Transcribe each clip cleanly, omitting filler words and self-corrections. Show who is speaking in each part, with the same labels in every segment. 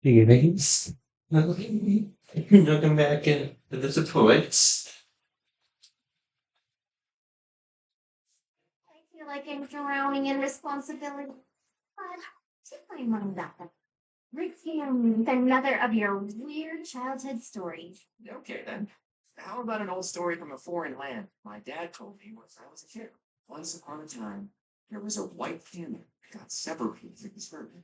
Speaker 1: Feelings. Welcome back in to the poets.
Speaker 2: I feel like I'm drowning in responsibility. But take my mind off it. Resume another of your weird childhood stories.
Speaker 3: Okay then. How about an old story from a foreign land my dad told me when I was a kid? Once upon a time, there was a white family that got separated from his herd.
Speaker 2: I'm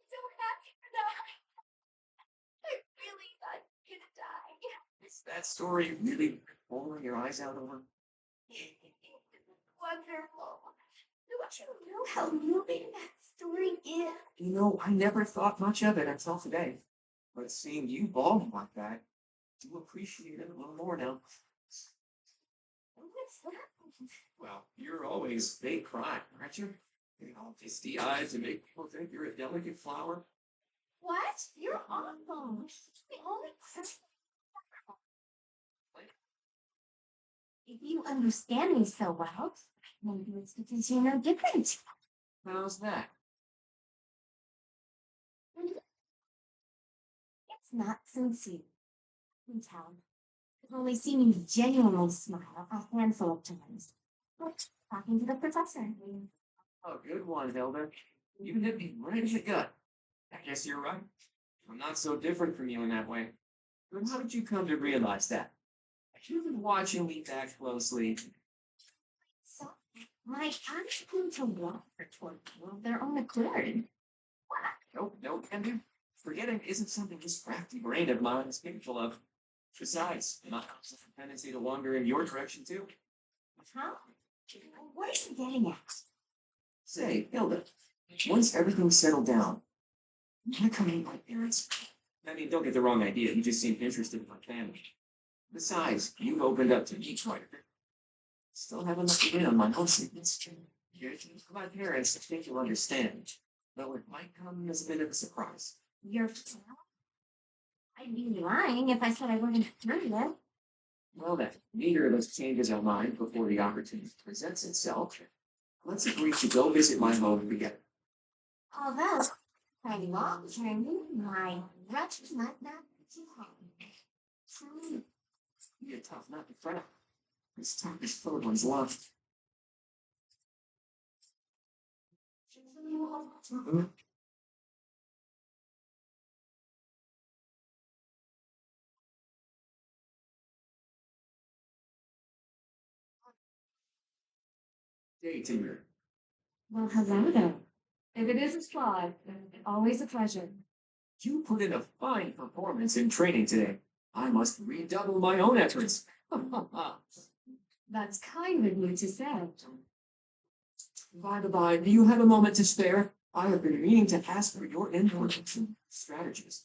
Speaker 2: so happy for that. I really thought you were gonna die.
Speaker 3: Is that story really pulling your eyes out over?
Speaker 2: Wonderful. Don't you know how moving that story is?
Speaker 3: I never thought much of it until today. But seeing you bawling like that, I do appreciate it a little more now.
Speaker 2: What's that?
Speaker 3: Well, you're always fake crying, aren't you? All misty eyes to make people think you're a delicate flower.
Speaker 2: What? You're awful. The only person. If you understand me so well, maybe it's because you're no different.
Speaker 3: How's that?
Speaker 2: It's not sincere. I can tell. I've only seen you genuinely smile a handful of times. Like talking to the professor.
Speaker 3: Oh, good one, Hilda. You hit me right in the gut. I guess you're right. I'm not so different from you in that way. But how did you come to realize that? You've been watching me that closely.
Speaker 2: So, my attitude to water toward people of their own accord.
Speaker 3: Nope, nope, can do. Forgetting isn't something this crafty brain of mine is capable of. Besides, my tendency to wander in your direction too.
Speaker 2: Huh? What are you getting at?
Speaker 3: Say, Hilda, once everything's settled down, can I come meet my parents? I mean, don't get the wrong idea. You just seem interested in my family. Besides, you've opened up to me quite a bit. Still haven't let you in on my own secrets. My parents think you'll understand, though it might come as a bit of a surprise.
Speaker 2: You're I'd be lying if I said I wouldn't heard it.
Speaker 3: Well then, neither of us changes our mind before the opportunity presents itself. Let's agree to go visit my home together.
Speaker 2: Although, my long journey, my wretched might not be too hard.
Speaker 3: Be a tough nut to crack. This time is full of one's love. Dating.
Speaker 2: Well, hello there. If it isn't Claude, always a pleasure.
Speaker 3: You put in a fine performance in training today. I must redouble my own efforts.
Speaker 2: That's kind of you to say.
Speaker 3: By the by, do you have a moment to spare? I have been meaning to ask for your input on strategies.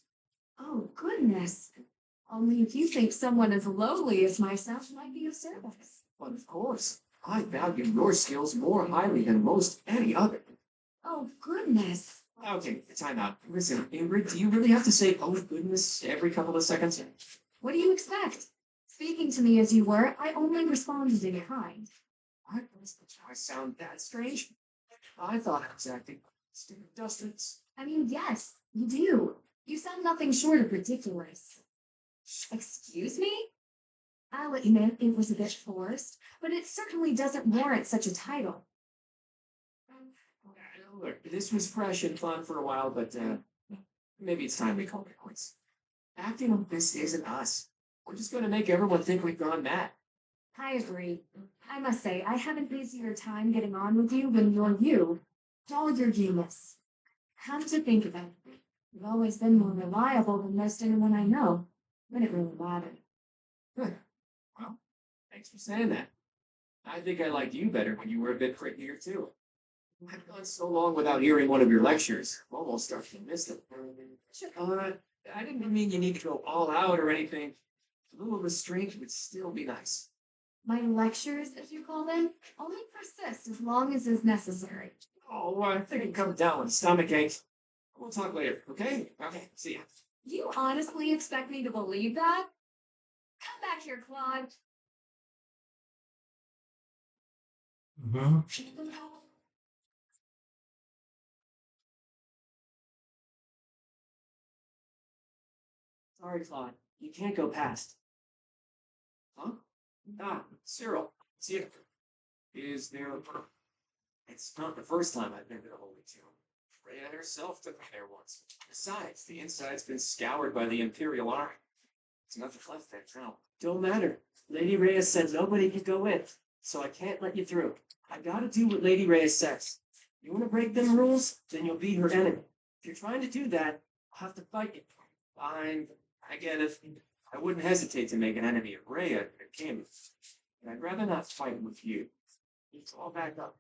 Speaker 2: Oh, goodness. Only if you think someone as lowly as myself might be of service.
Speaker 3: But of course, I value your skills more highly than most any other.
Speaker 2: Oh, goodness.
Speaker 3: Okay, time out. Listen, Ingrid, do you really have to say, oh goodness, every couple of seconds?
Speaker 2: What do you expect? Speaking to me as you were, I only responded in kind.
Speaker 3: I sound that strange? I thought I was acting stupid dusters.
Speaker 2: I mean, yes, you do. You sound nothing short of ridiculous. Excuse me? I'll admit it was a bit forced, but it certainly doesn't warrant such a title.
Speaker 3: Look, this was fresh and fun for a while, but maybe it's time we call it quits. Acting like this isn't us. We're just going to make everyone think we've gone mad.
Speaker 2: I agree. I must say, I have an easier time getting on with you when you're you. All your genius. Come to think of it, you've always been more reliable than most anyone I know, when it really mattered.
Speaker 3: Good. Well, thanks for saying that. I think I liked you better when you were a bit prickier too. I've gone so long without hearing one of your lectures. I'm almost starting to miss them. I didn't mean you need to go all out or anything. A little restraint would still be nice.
Speaker 2: My lectures, as you call them, only persist as long as is necessary.
Speaker 3: Oh, I think it comes down with a stomach ache. We'll talk later, okay? Okay, see ya.
Speaker 2: You honestly expect me to believe that? Come back here, Claude.
Speaker 1: Mhm.
Speaker 3: Sorry, Claude. You can't go past. Huh? Ah, Cyril. It's you. Is there a... It's not the first time I've been to the Holy Tomb. Freya herself took me there once. Besides, the inside's been scoured by the Imperial Army. There's nothing left there now. Don't matter. Lady Rhea said nobody could go in, so I can't let you through. I gotta do what Lady Rhea says. You wanna break them rules? Then you'll be her enemy. If you're trying to do that, I'll have to fight you. Fine. I get it. I wouldn't hesitate to make an enemy of Rhea if it came. But I'd rather not fight with you. It's all back up.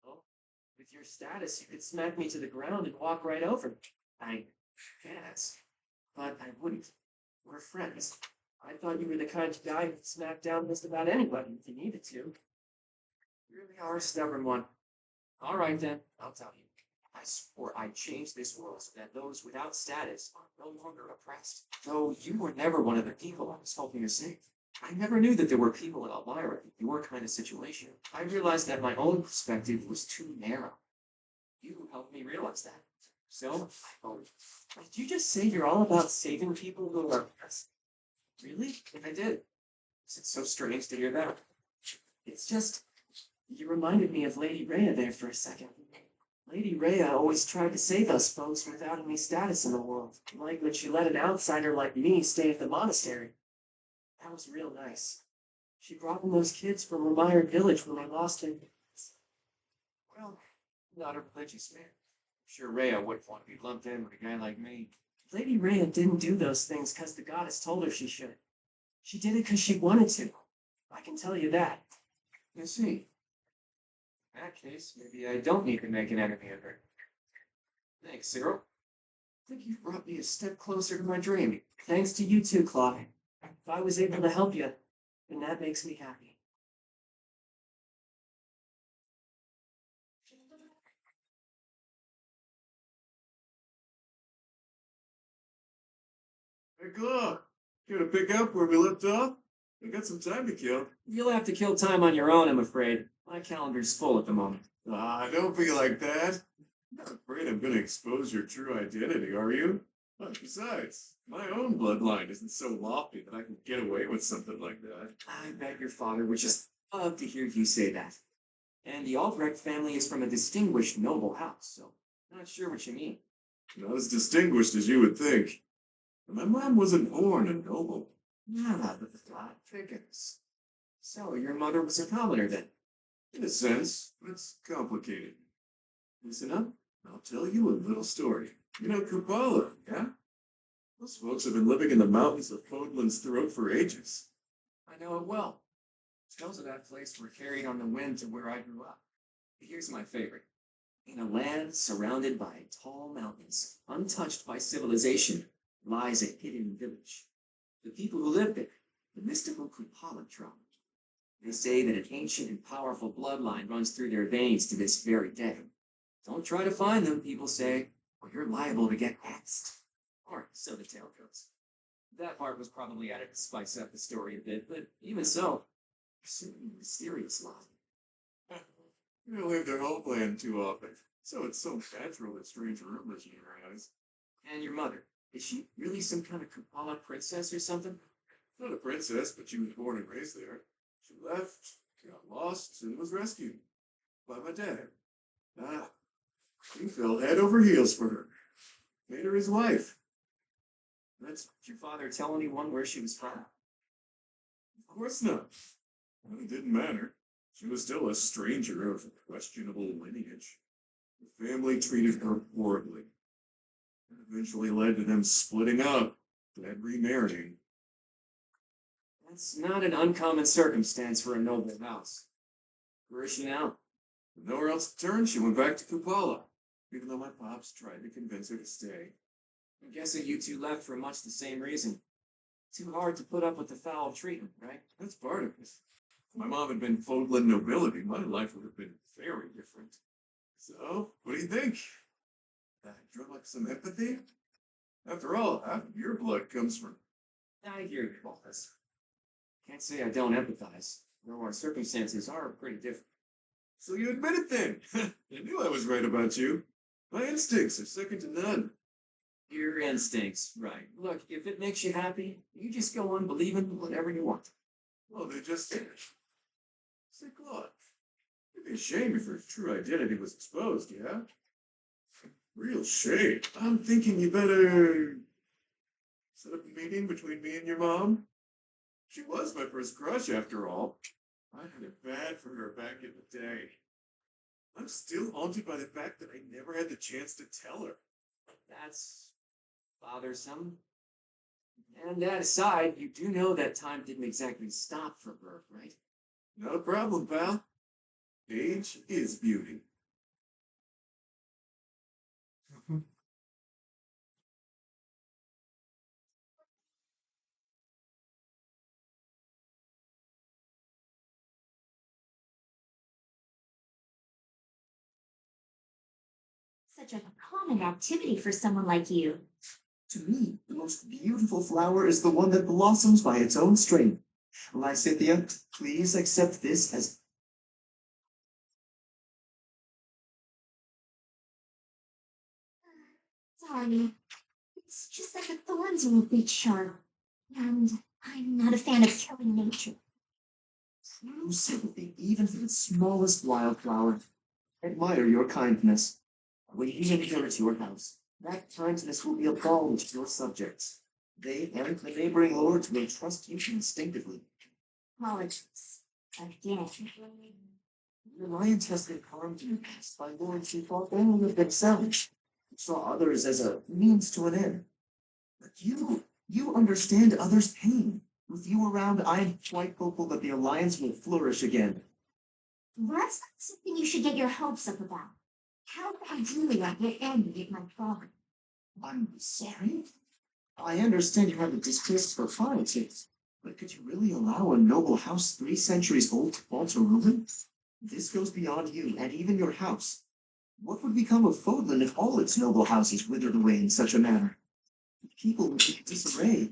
Speaker 3: Well, with your status, you could smack me to the ground and walk right over me. I guess. But I wouldn't. We're friends. I thought you were the kind of guy who'd smack down just about anybody if you needed to. You really are a stubborn one. All right then, I'll tell you. I swore I'd change this world so that those without status are no longer oppressed. Though you were never one of the people I was hoping to save. I never knew that there were people in Elvira in your kind of situation. I realized that my own perspective was too narrow. You helped me realize that. So, did you just say you're all about saving people who are oppressed? Really? I did. It's so strange to hear that. It's just, you reminded me of Lady Rhea there for a second. Lady Rhea always tried to save us folks without any status in the world, like when she let an outsider like me stay at the monastery. That was real nice. She brought in those kids from Remired Village when they lost it. Well, not a religious man. I'm sure Rhea wouldn't want to be lumped in with a guy like me. Lady Rhea didn't do those things because the goddess told her she should. She did it because she wanted to. I can tell you that. You see. In that case, maybe I don't need to make an enemy of her. Thanks, Cyril. I think you've brought me a step closer to my dream. Thanks to you too, Claude. If I was able to help you, then that makes me happy.
Speaker 4: Hey, Claude, you gonna pick up where we left off? We got some time to kill.
Speaker 3: You'll have to kill time on your own, I'm afraid. My calendar's full at the moment.
Speaker 4: Ah, don't be like that. Not afraid I'm gonna expose your true identity, are you? Besides, my own bloodline isn't so lofty that I can get away with something like that.
Speaker 3: I bet your father would just love to hear you say that. And the Albrecht family is from a distinguished noble house, so not sure what you mean.
Speaker 4: Not as distinguished as you would think. My mom wasn't born a noble.
Speaker 3: Ah, but the plot thickens. So your mother was a commoner then?
Speaker 4: In a sense, but it's complicated. Listen up, I'll tell you a little story. You know Kupala, yeah? Those folks have been living in the mountains of Fodlan's Throat for ages.
Speaker 3: I know it well. Tales of that place were carried on the wind to where I grew up. Here's my favorite. In a land surrounded by tall mountains, untouched by civilization, lies a hidden village. The people who live there, the mystical Kupala tribe. They say that an ancient and powerful bloodline runs through their veins to this very day. Don't try to find them, people say, or you're liable to get axed. Or so the tale goes. That part was probably added to spice up the story a bit, but even so, there's certainly a mysterious lot.
Speaker 4: You don't leave their homeland too often, so it's so natural that strange rumors arise.
Speaker 3: And your mother, is she really some kind of Kupala princess or something?
Speaker 4: Not a princess, but she was born and raised there. She left, got lost, and was rescued by my dad. Ah, he fell head over heels for her. Made her his wife.
Speaker 3: Did your father tell anyone where she was from?
Speaker 4: Of course not. Well, it didn't matter. She was still a stranger of questionable lineage. The family treated her horribly. It eventually led to them splitting up, Dad remarrying.
Speaker 3: That's not an uncommon circumstance for a noble house. Where is she now?
Speaker 4: With nowhere else to turn, she went back to Kupala, even though my pops tried to convince her to stay.
Speaker 3: I'm guessing you two left for much the same reason. Too hard to put up with the foul treatment, right?
Speaker 4: That's part of it. If my mom had been Fodlan nobility, my life would have been very different. So, what do you think? Drum up some empathy? After all, half of your blood comes from...
Speaker 3: I hear you, Balthus. Can't say I don't empathize, though our circumstances are pretty different.
Speaker 4: So you admit it then. I knew I was right about you. My instincts are second to none.
Speaker 3: Your instincts, right. Look, if it makes you happy, you just go on believing whatever you want.
Speaker 4: Well, they just did. Say, Claude, it'd be a shame if her true identity was exposed, yeah? Real shame. I'm thinking you better set up a meeting between me and your mom. She was my first crush, after all. I had it bad for her back in the day. I'm still haunted by the fact that I never had the chance to tell her.
Speaker 3: That's bothersome. And that aside, you do know that time didn't exactly stop for her, right?
Speaker 4: Not a problem, pal. Age is beauty.
Speaker 2: Such a common activity for someone like you.
Speaker 3: To me, the most beautiful flower is the one that blossoms by its own strength. Lysithia, please accept this as
Speaker 2: Sorry. It's just that the thorns are a bit sharp. And I'm not a fan of killing nature.
Speaker 3: true sympathy, even for the smallest wildflower. Admire your kindness. When you inherit your house, that kindness will be a balm to your subjects. They and the neighboring lords will trust you instinctively.
Speaker 2: Apologies. Again.
Speaker 3: The Lions has been harmed in the past by lords who thought only of themselves, who saw others as a means to an end. But you understand others' pain. With you around, I am quite hopeful that the Alliance will flourish again.
Speaker 2: That's not something you should get your hopes up about. How ideally I will end with my father.
Speaker 3: I'm sorry. I understand you have a distaste for politics, but could you really allow a noble house 3 centuries old to fall to ruin? This goes beyond you and even your house. What would become of Fodlan if all its noble houses withered away in such a manner? The people would be in disarray.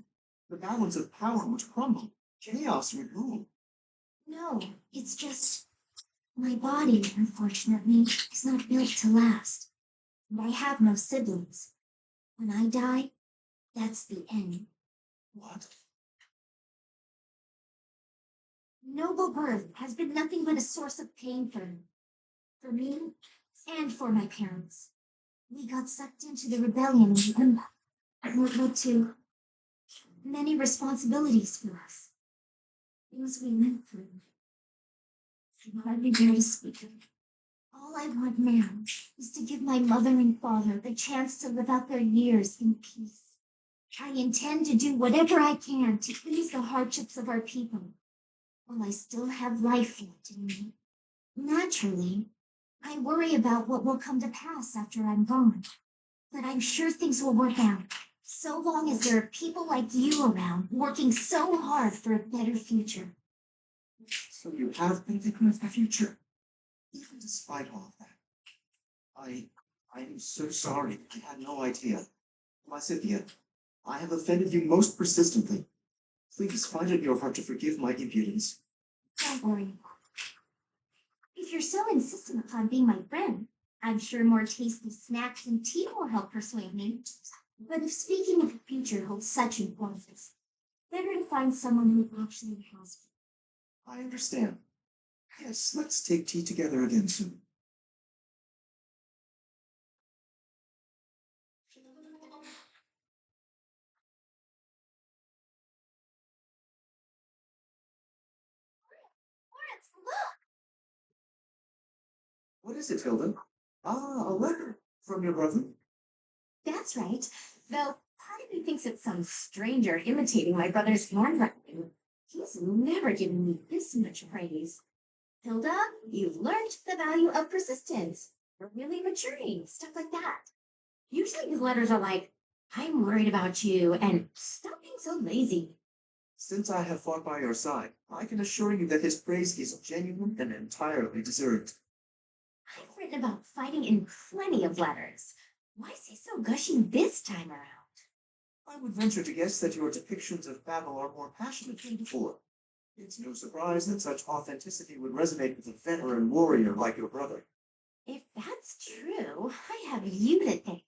Speaker 3: The balance of power would crumble. Chaos would rule.
Speaker 2: No, it's just my body, unfortunately, is not built to last. And I have no siblings. When I die, that's the end.
Speaker 3: What?
Speaker 2: Noble birth has been nothing but a source of pain for me, and for my parents. We got sucked into the rebellion in the Empire, and it led to many responsibilities for us. Things we went through. I can hardly bear to speak of. All I want now is to give my mother and father the chance to live out their years in peace. I intend to do whatever I can to ease the hardships of our people, while I still have life left in me. Naturally, I worry about what will come to pass after I'm gone, but I'm sure things will work out, so long as there are people like you around working so hard for a better future.
Speaker 3: So you have been thinking of the future, even despite all of that. I am so sorry. I had no idea. Lysithia, I have offended you most persistently. Please find it in your heart to forgive my impudence.
Speaker 2: Don't worry. If you're so insistent upon being my friend, I'm sure more tasty snacks and tea will help persuade me. But if speaking of the future holds such importance, better to find someone who actually has it.
Speaker 3: I understand. Yes, let's take tea together again soon.
Speaker 2: Lawrence, look!
Speaker 3: What is it, Hilda? Ah, a letter from your brother.
Speaker 2: That's right. Though part of me thinks it's some stranger imitating my brother's handwriting. He's never given me this much praise. Hilda, you've learned the value of persistence. You're really maturing, stuff like that. Usually his letters are like, I'm worried about you, and stop being so lazy.
Speaker 3: Since I have fought by your side, I can assure you that his praise is genuine and entirely deserved.
Speaker 2: I've written about fighting in plenty of letters. Why is he so gushing this time around?
Speaker 3: I would venture to guess that your depictions of battle are more passionate than before. It's no surprise that such authenticity would resonate with a veteran warrior like your brother.
Speaker 2: If that's true, I have you to thank.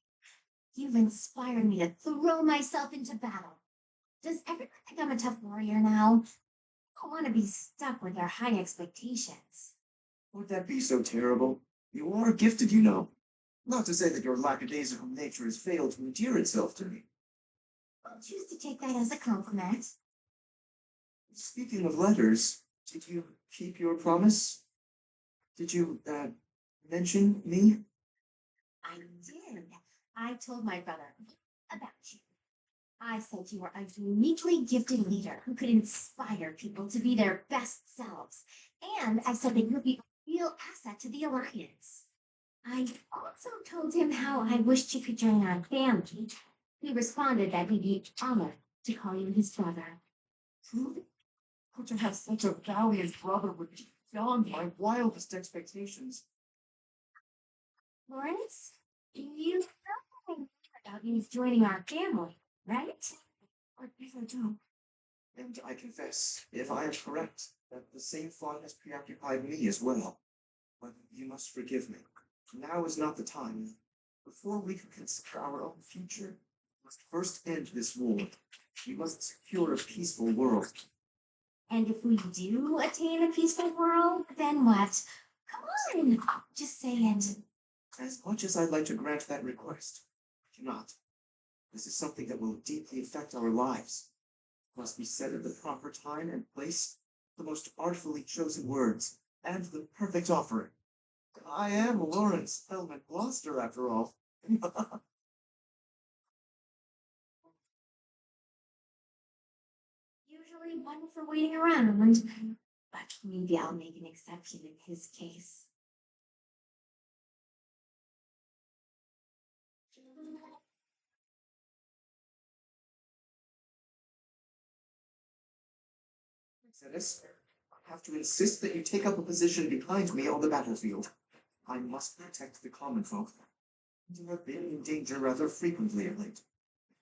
Speaker 2: You've inspired me to throw myself into battle. Does everyone think I'm a tough warrior now? I don't want to be stuck with their high expectations.
Speaker 3: Would that be so terrible? You are gifted, you know. Not to say that your lackadaisical nature has failed to endear itself to me.
Speaker 2: I'll choose to take that as a compliment.
Speaker 3: Speaking of letters, did you keep your promise? Did you, mention me?
Speaker 2: I did. I told my brother about you. I said you were a uniquely gifted leader who could inspire people to be their best selves. And I said that you'd be a real asset to the Alliance. I also told him how I wished you could join our family. He responded that he'd be honored to call you his brother.
Speaker 3: Truly, to have such a valiant brother would be beyond my wildest expectations.
Speaker 2: Lawrence, you know about you joining our family, right?
Speaker 3: I believe I do. And I confess, if I am correct, that the same thought has preoccupied me as well. But you must forgive me. Now is not the time. Before we can consider our own future, we must first end this war. We must secure a peaceful world.
Speaker 2: And if we do attain a peaceful world, then what? Come on, just say it.
Speaker 3: As much as I'd like to grant that request, I cannot. This is something that will deeply affect our lives. It must be said at the proper time and place, the most artfully chosen words, and the perfect offering. I am Lawrence Hellman Gloucester, after all.
Speaker 2: Usually one for waiting around, but maybe I'll make an exception in his case.
Speaker 3: Exodus, I have to insist that you take up a position behind me on the battlefield. I must protect the common folk. You have been in danger rather frequently of late.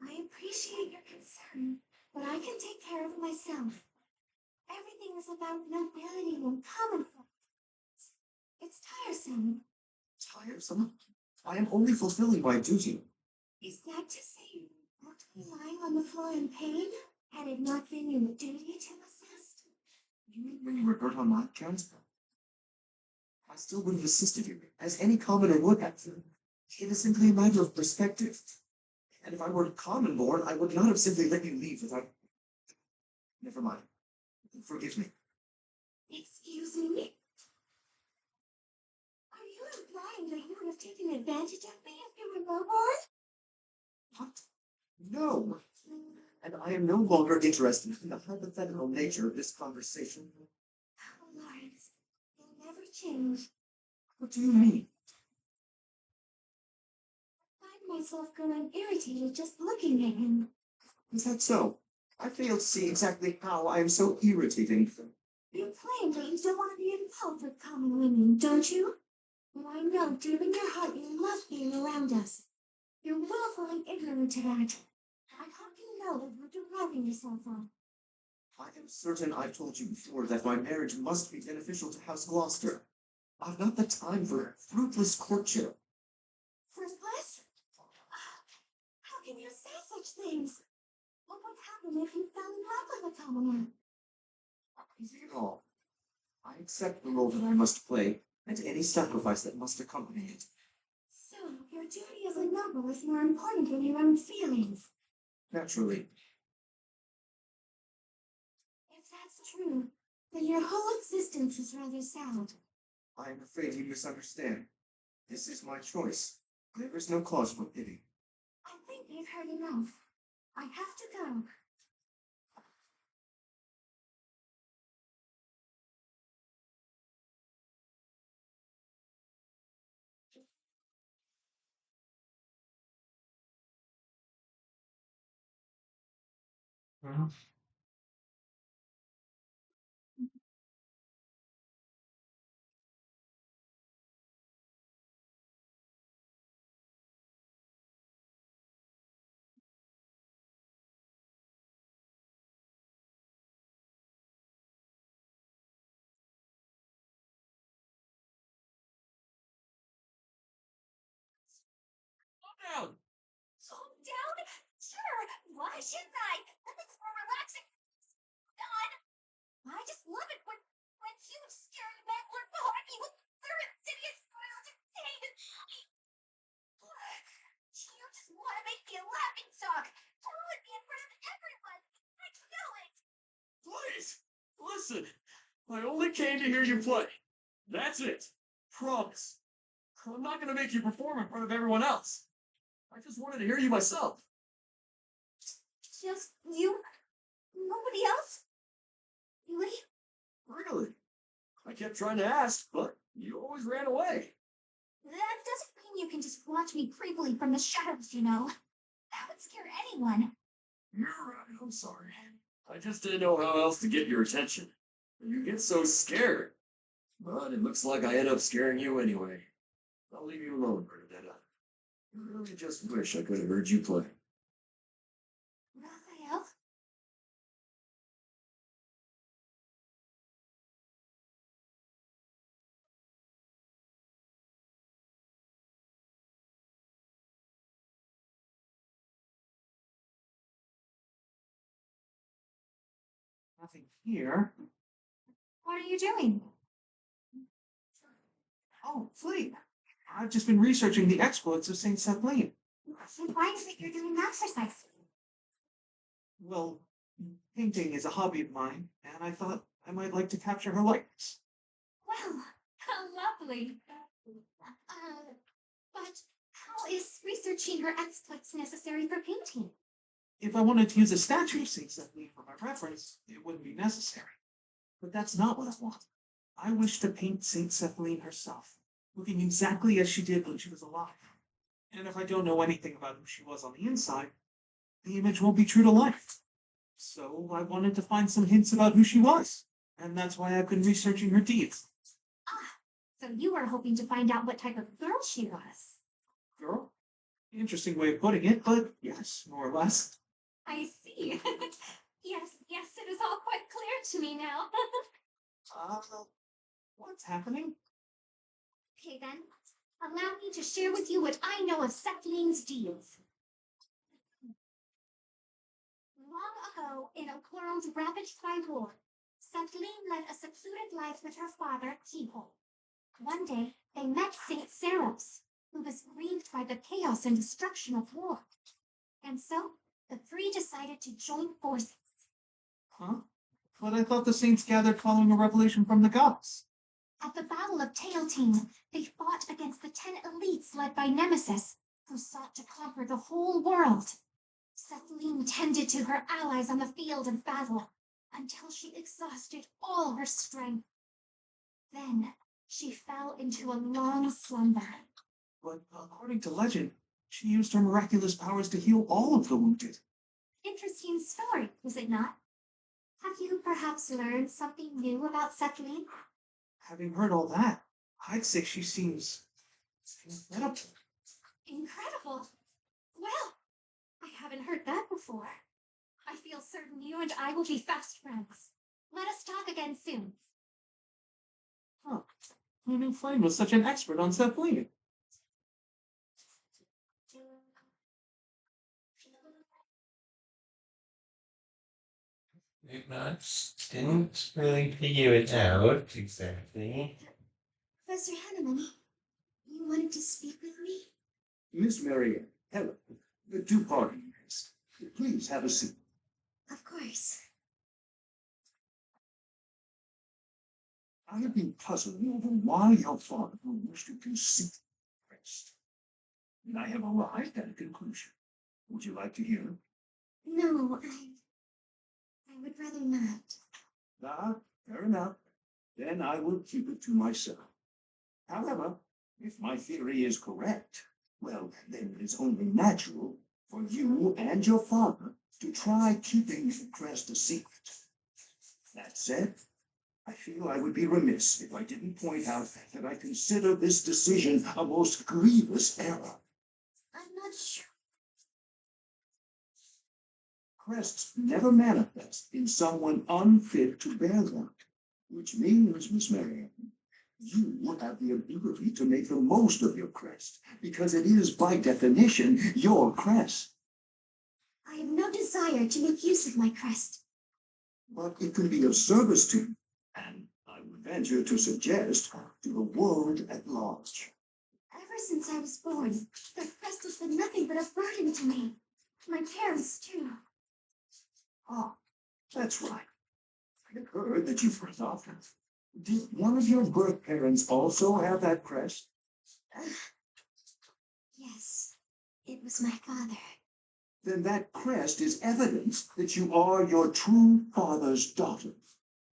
Speaker 2: I appreciate your concern, but I can take care of myself. Everything is about nobility and common folk. It's tiresome.
Speaker 3: Tiresome? I am only fulfilling my duty.
Speaker 2: Is that to say you weren't lying on the floor in pain? Had it not been your duty to assist?
Speaker 3: You mean when you were hurt on my account? I still would have assisted you, as any commoner would have. It is simply a matter of perspective. And if I were common born, I would not have simply let you leave without. Never mind. Forgive me.
Speaker 2: Excuse me? Are you implying that you would have taken advantage of me if you were lowborn?
Speaker 3: What? No. And I am no longer interested in the hypothetical nature of this conversation.
Speaker 2: Oh, Lawrence, you'll never change.
Speaker 3: What do you mean?
Speaker 2: I find myself growing irritated just looking at him.
Speaker 3: Is that so? I fail to see exactly how I am so irritating.
Speaker 2: You claim that you don't want to be involved with common women, don't you? Well, I know deep in your heart you love being around us. You're willfully ignorant to that. I hope you know that you're depriving yourself of.
Speaker 3: I am certain I've told you before that my marriage must be beneficial to House Gloucester. I've not the time for fruitless courtship.
Speaker 2: Fruitless? How can you say such things? What would happen if you fell in love with a commoner?
Speaker 3: Easy at all. I accept the role that I must play, and any sacrifice that must accompany it.
Speaker 2: So, your duty as a noble is more important than your own feelings.
Speaker 3: Naturally.
Speaker 2: If that's true, then your whole existence is rather sad.
Speaker 3: I am afraid you misunderstand. This is my choice. There is no cause for pity.
Speaker 2: I think you've heard enough. I have to go.
Speaker 1: Mhm.
Speaker 2: down? Sure, why shouldn't I? Nothing's more relaxing. God, I just love it when huge scary men lurk behind me with their insidious smiles and pain. You just want to make me a laughing stock. Throwing me in front of everyone. I know it.
Speaker 3: Please, listen. I only came to hear you play. That's it. Promise. I'm not going to make you perform in front of everyone else. I just wanted to hear you myself.
Speaker 2: Just you? Nobody else? Really?
Speaker 3: Really? I kept trying to ask, but you always ran away.
Speaker 2: That doesn't mean you can just watch me creepily from the shadows, you know. That would scare anyone.
Speaker 3: You're right. I'm sorry. I just didn't know how else to get your attention. You get so scared. But it looks like I end up scaring you anyway. I'll leave you alone, Bernadetta. I really just wish I could have heard you play.
Speaker 2: Raphael?
Speaker 5: Nothing here.
Speaker 2: What are you doing?
Speaker 5: Oh, Flea. I've just been researching the exploits of Saint Kathleen.
Speaker 2: Why is it you're doing exercise?
Speaker 5: Well, painting is a hobby of mine, and I thought I might like to capture her likeness.
Speaker 2: Well, how lovely. But how is researching her exploits necessary for painting?
Speaker 5: If I wanted to use a statue of Saint Kathleen for my reference, it wouldn't be necessary. But that's not what I want. I wish to paint Saint Kathleen herself, looking exactly as she did when she was alive. And if I don't know anything about who she was on the inside, the image won't be true to life. So I wanted to find some hints about who she was, and that's why I've been researching her deeds.
Speaker 2: Ah, so you were hoping to find out what type of girl she was.
Speaker 5: Girl? Interesting way of putting it, but yes, more or less.
Speaker 2: I see. Yes, it is all quite clear to me now.
Speaker 5: What's happening?
Speaker 2: Okay then, allow me to share with you what I know of Sethling's deeds. Long ago, in a world ravaged by war, Setling led a secluded life with her father, Keyhole. One day, they met Saint Saros, who was grieved by the chaos and destruction of war. And so, the three decided to join forces.
Speaker 5: Huh? But I thought the saints gathered following a revelation from the gods.
Speaker 2: At the Battle of Tailteam, they fought against the 10 elites led by Nemesis, who sought to conquer the whole world. Sethlin tended to her allies on the field of battle until she exhausted all her strength. Then she fell into a long slumber.
Speaker 5: But according to legend, she used her miraculous powers to heal all of the wounded.
Speaker 2: Interesting story, is it not? Have you perhaps learned something new about Sethlin?
Speaker 5: Having heard all that, I'd say she seems incredible.
Speaker 2: Incredible. Well, I haven't heard that before. I feel certain you and I will be fast friends. Let us talk again soon.
Speaker 5: Huh. Who knew Flame was such an expert on Kathleen?
Speaker 1: Didn't really figure it out exactly.
Speaker 2: Professor Hanneman, you wanted to speak with me?
Speaker 4: Miss Marianne, hello. Do pardon me, miss. Please have a seat.
Speaker 2: Of course.
Speaker 4: I have been puzzling over why your father would wish to conceal the rest. And I have arrived at a conclusion. Would you like to hear?
Speaker 2: No, I would rather not.
Speaker 4: Ah, fair enough. Then I will keep it to myself. However, if my theory is correct, well, then it is only natural for you and your father to try keeping the crest a secret. That said, I feel I would be remiss if I didn't point out that I consider this decision a most grievous error.
Speaker 2: I'm not sure.
Speaker 4: Crests never manifest in someone unfit to bear them, which means, Miss Marianne, you have the ability to make the most of your crest, because it is, by definition, your crest.
Speaker 2: I have no desire to make use of my crest.
Speaker 4: But it can be of service to you, and I would venture to suggest to the world at large.
Speaker 2: Ever since I was born, the crest has been nothing but a burden to me. My parents, too.
Speaker 4: Ah, that's right. I've heard that you've heard of it. Did one of your birth parents also have that crest?
Speaker 2: Yes, it was my father.
Speaker 4: Then that crest is evidence that you are your true father's daughter.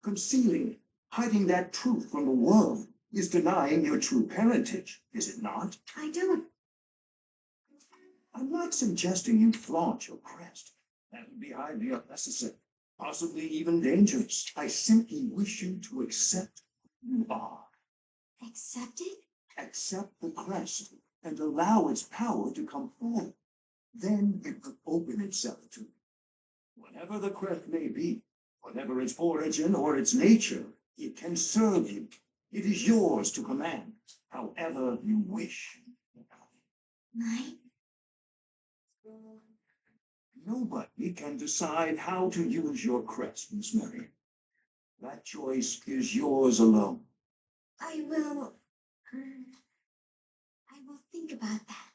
Speaker 4: Concealing it, hiding that truth from the world, is denying your true parentage, is it not?
Speaker 2: I don't.
Speaker 4: I'm not suggesting you flaunt your crest. That would be highly unnecessary, possibly even dangerous. I simply wish you to accept who you are.
Speaker 2: Accept it?
Speaker 4: Accept the crest and allow its power to come forward. Then it will open itself to you. Whatever the crest may be, whatever its origin or its nature, it can serve you. It is yours to command, however you wish.
Speaker 2: Mine?
Speaker 4: Nobody can decide how to use your crest, Miss Marion. That choice is yours alone.
Speaker 2: I will. I will think about that.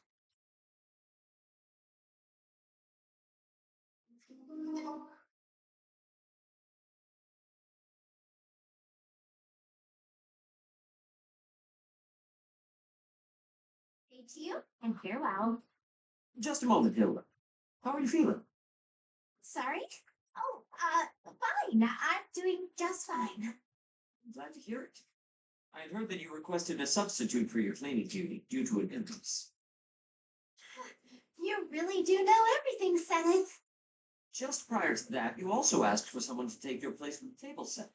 Speaker 2: Hey to you, and farewell.
Speaker 3: Just a moment, Hilda. How are you feeling?
Speaker 2: Sorry? Oh, fine. I'm doing just fine.
Speaker 3: I'm glad to hear it. I had heard that you requested a substitute for your cleaning duty due to an illness.
Speaker 2: You really do know everything, Senate.
Speaker 3: Just prior to that, you also asked for someone to take your place in the table set.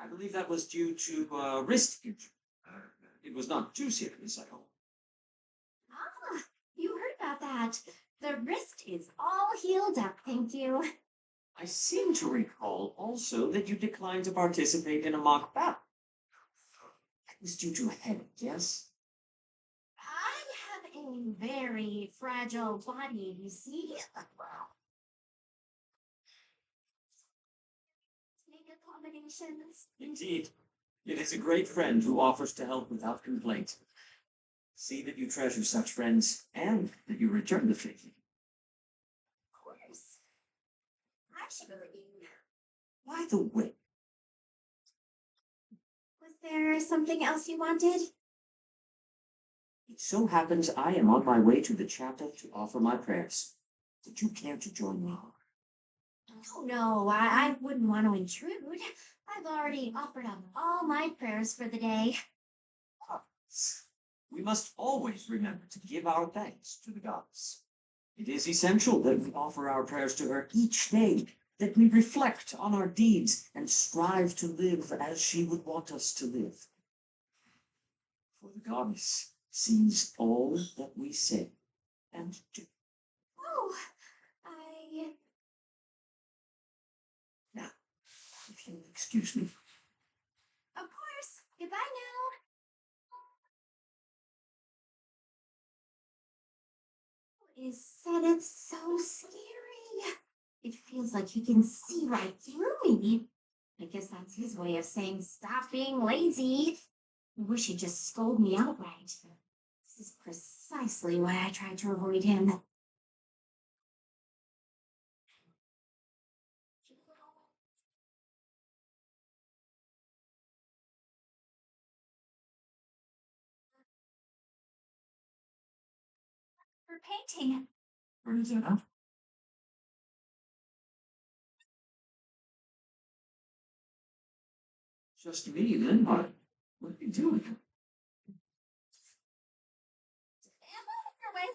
Speaker 3: I believe that was due to a wrist injury. It was not too serious, I hope.
Speaker 2: Ah, you heard about that. The wrist is all healed up, thank you.
Speaker 3: I seem to recall also that you declined to participate in a mock battle. That was due to a headache, yes?
Speaker 2: I have a very fragile body, you see. Make accommodations.
Speaker 3: Indeed. It is a great friend who offers to help without complaint. See that you treasure such friends and that you return the favor.
Speaker 2: Of course. Actually,
Speaker 3: By the way,
Speaker 2: was there something else you wanted?
Speaker 3: it so happens I am on my way to the chapel to offer my prayers. Would you care to join me?
Speaker 2: Oh, no, I wouldn't want to intrude. I've already offered up all my prayers for the day.
Speaker 3: We must always remember to give our thanks to the goddess. It is essential that we offer our prayers to her each day, that we reflect on our deeds and strive to live as she would want us to live. For the goddess sees all that we say and do.
Speaker 2: Oh,
Speaker 3: Now, if you'll excuse me.
Speaker 2: of course. Goodbye now. Is Senate so scary? It feels like he can see right through me. I guess that's his way of saying stop being lazy. I wish he'd just scold me outright. This is precisely why I tried to avoid him. For painting.
Speaker 3: Where is it, huh? Just me, then? What are you doing?
Speaker 2: Am I on your way?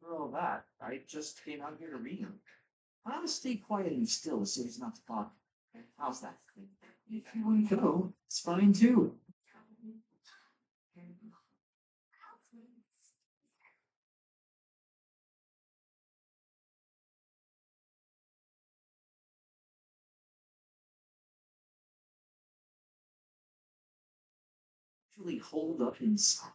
Speaker 3: For all that, I just came out here to read him. I'll stay quiet and still so he's not to bother. How's that? If you want to go, it's fine too. Actually hold up inside.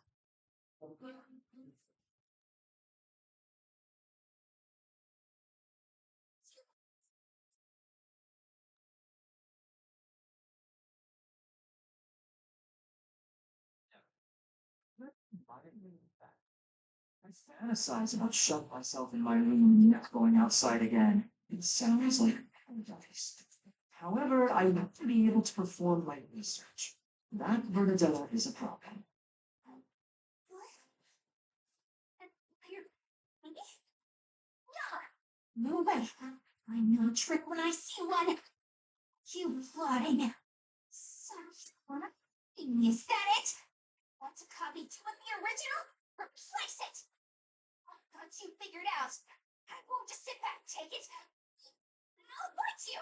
Speaker 3: I fantasize about shutting myself in my room and going outside again. It sounds like paradise. However, I want to be able to perform my research. That Verdant is a problem.
Speaker 2: No way. I know a trick when I see one. You flooding. So you wanna is that it? Want to copy two of the original? Replace it! I thought you figured out. I won't just sit back and take it. I'll bite you!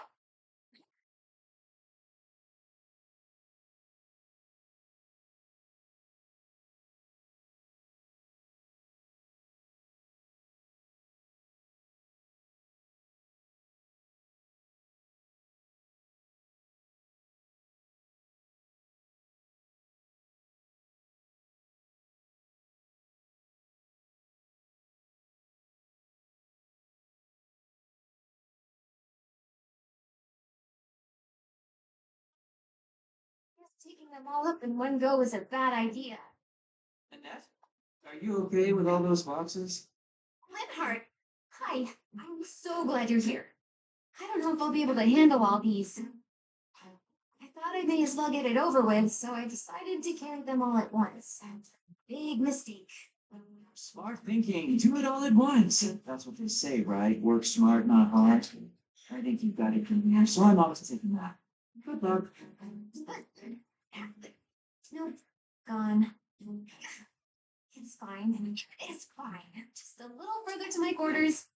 Speaker 2: Guess taking them all up in one go is a bad idea.
Speaker 3: Annette, are you okay with all those boxes?
Speaker 2: Linhart, hi. I'm so glad you're here. I don't know if I'll be able to handle all these. I thought I may as well get it over with, so I decided to carry them all at once. Big mistake.
Speaker 3: Smart thinking. Do it all at once. That's what they say, right? Work smart, not hard. I think you've got it from here, so I'm off to take a nap. Good luck.
Speaker 2: Nope, gone. It's fine. It's fine. Just a little further to my quarters.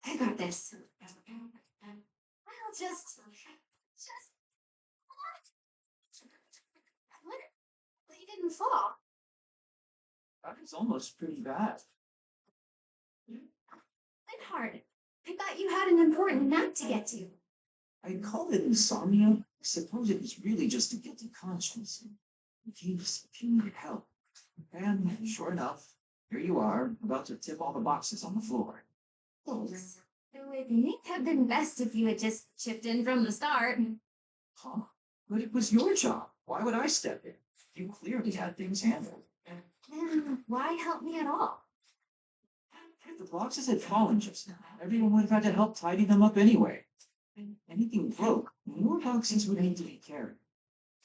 Speaker 2: I got this. I'll just. What? He didn't fall.
Speaker 3: That was almost pretty bad.
Speaker 2: Linhart, I thought you had an important nap to get to.
Speaker 3: I called it insomnia. I suppose it was really just a guilty conscience. If you needed help. And sure enough, here you are, about to tip all the boxes on the floor.
Speaker 2: Thanks. Though it may have been best if you had just chipped in from the start.
Speaker 3: Huh? But it was your job. Why would I step in? You clearly had things handled.
Speaker 2: Why help me at all?
Speaker 3: If the boxes had fallen just now, everyone would have had to help tidy them up anyway. Anything broke, more boxes would need to be carried.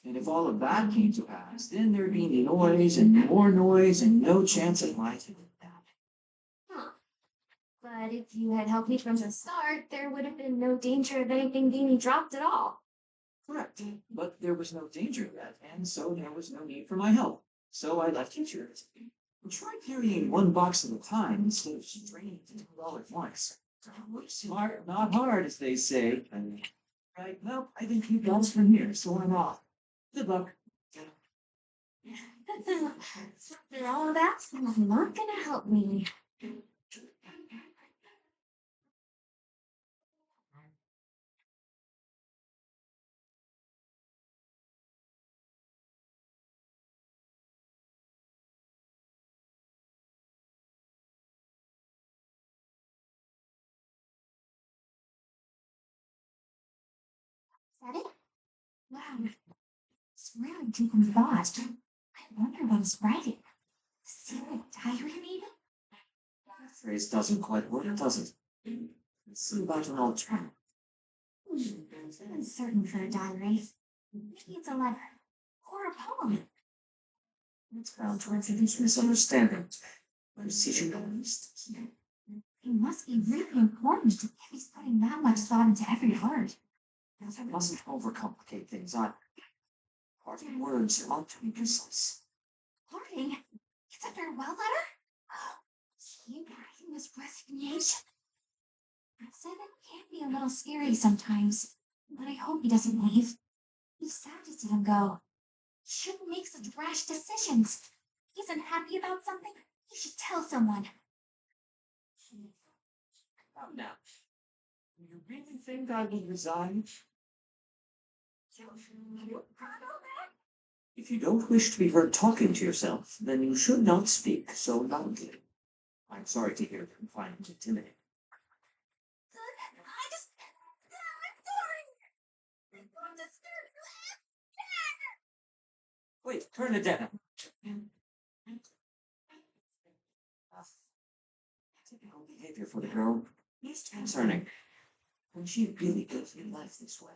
Speaker 3: And if all of that came to pass, then there'd be noise and no chance of life.
Speaker 2: Huh. But if you had helped me from the start, there would have been no danger of anything being dropped at all.
Speaker 3: Correct. But there was no danger yet, and so there was no need for my help. So I left you to it. Try carrying one box at a time instead of straining to do it all at once. Work smart, not hard, as they say. Right, well, I think you got from here, so I'm off. Good luck.
Speaker 2: After all of that, it's not gonna help me. Is that it? Wow, it's really deep in thought. I wonder what he's writing. Secret diary, maybe?
Speaker 3: That phrase doesn't quite work, does it? Let's see about an alternative.
Speaker 2: Uncertain for a diary. Maybe it's a letter. Or a poem.
Speaker 3: It's bound to introduce misunderstanding. Precision-based.
Speaker 2: It must be really important if he's putting that much thought into every word.
Speaker 3: I mustn't overcomplicate things either. Parting words ought to be precise.
Speaker 2: Parting? It's a farewell letter? He writing this resignation? That said, it can be a little scary sometimes, but I hope he doesn't leave. It's sad to see him go. He shouldn't make such rash decisions. If he's unhappy about something, he should tell someone.
Speaker 3: Now, do you really think I would resign? If you don't wish to be heard talking to yourself, then you should not speak so loudly. I'm sorry to hear that you find it intimidating.
Speaker 2: I'm sorry. I'm disturbed.
Speaker 3: Wait, turn it down. behavior for the girl is concerning. And she really lives her life this way.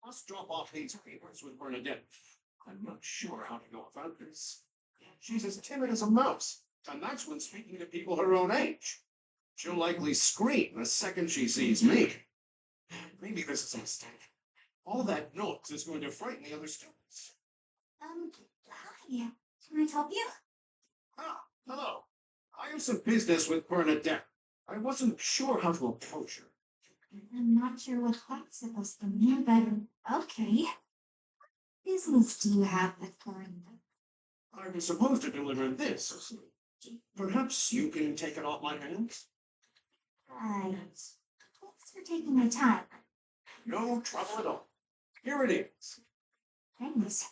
Speaker 4: Must drop off these papers with Bernadette. I'm not sure how to go about this. She's as timid as a mouse, and that's when speaking to people her own age. She'll likely scream the second she sees me. Maybe this is a mistake. All that noise is going to frighten the other students.
Speaker 2: Hi. Can I help you?
Speaker 4: Ah, hello. I have some business with Bernadette. I wasn't sure how to approach her.
Speaker 2: I'm not sure what that's supposed to mean, but okay. What business do you have with Florida?
Speaker 4: I was supposed to deliver this. Perhaps you can take it off my hands?
Speaker 2: Right. Thanks for taking the time.
Speaker 4: No trouble at all. Here it is.
Speaker 2: Thanks.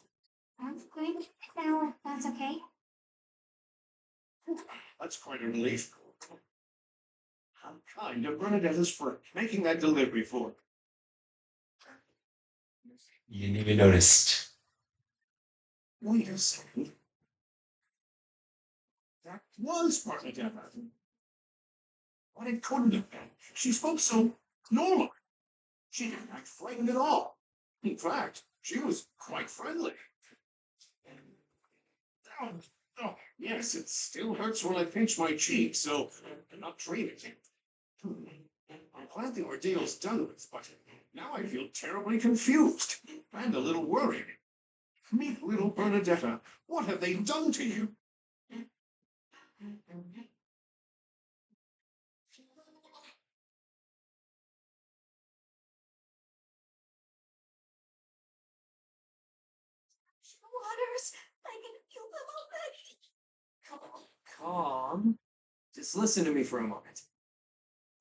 Speaker 2: I'm going now, if that's okay.
Speaker 4: That's quite a relief. How kind of Bernadetta's friend making that delivery for her.
Speaker 1: You didn't even notice.
Speaker 4: Wait a second. That was Bernadetta. But it couldn't have been. She spoke so normal. She didn't act frightened at all. In fact, she was quite friendly. Oh, oh, yes, it still hurts when I pinch my cheek, so I'm not dreaming. I'm glad the ordeal's done with, but now I feel terribly confused and a little worried. Meet little Bernadetta. What have they done to you?
Speaker 2: Waters, I can feel them already.
Speaker 3: Calm. Just listen to me for a moment.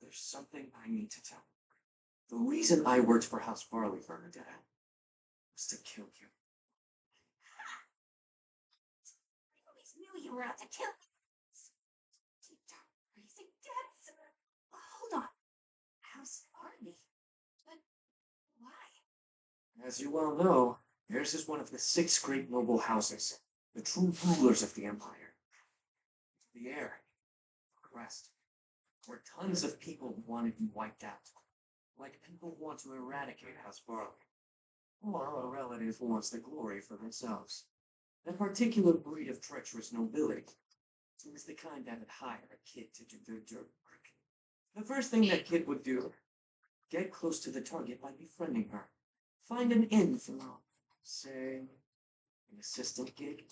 Speaker 3: There's something I need to tell you. The reason I worked for House Barley, Bernadetta, was to kill you.
Speaker 2: I always knew you were out to kill me. Deep dark, crazy depths. Hold on. House Barley? But why?
Speaker 3: As you well know, yours is one of the 6 great noble houses, the true rulers of the empire. The heir, crest, where tons of people wanted you wiped out, like people want to eradicate House Barley, or a relative who wants the glory for themselves. A particular breed of treacherous nobility, who is the kind that would hire a kid to do their dirty work. The first thing that kid would do, get close to the target by befriending her. Find an in for, say, an assistant gig.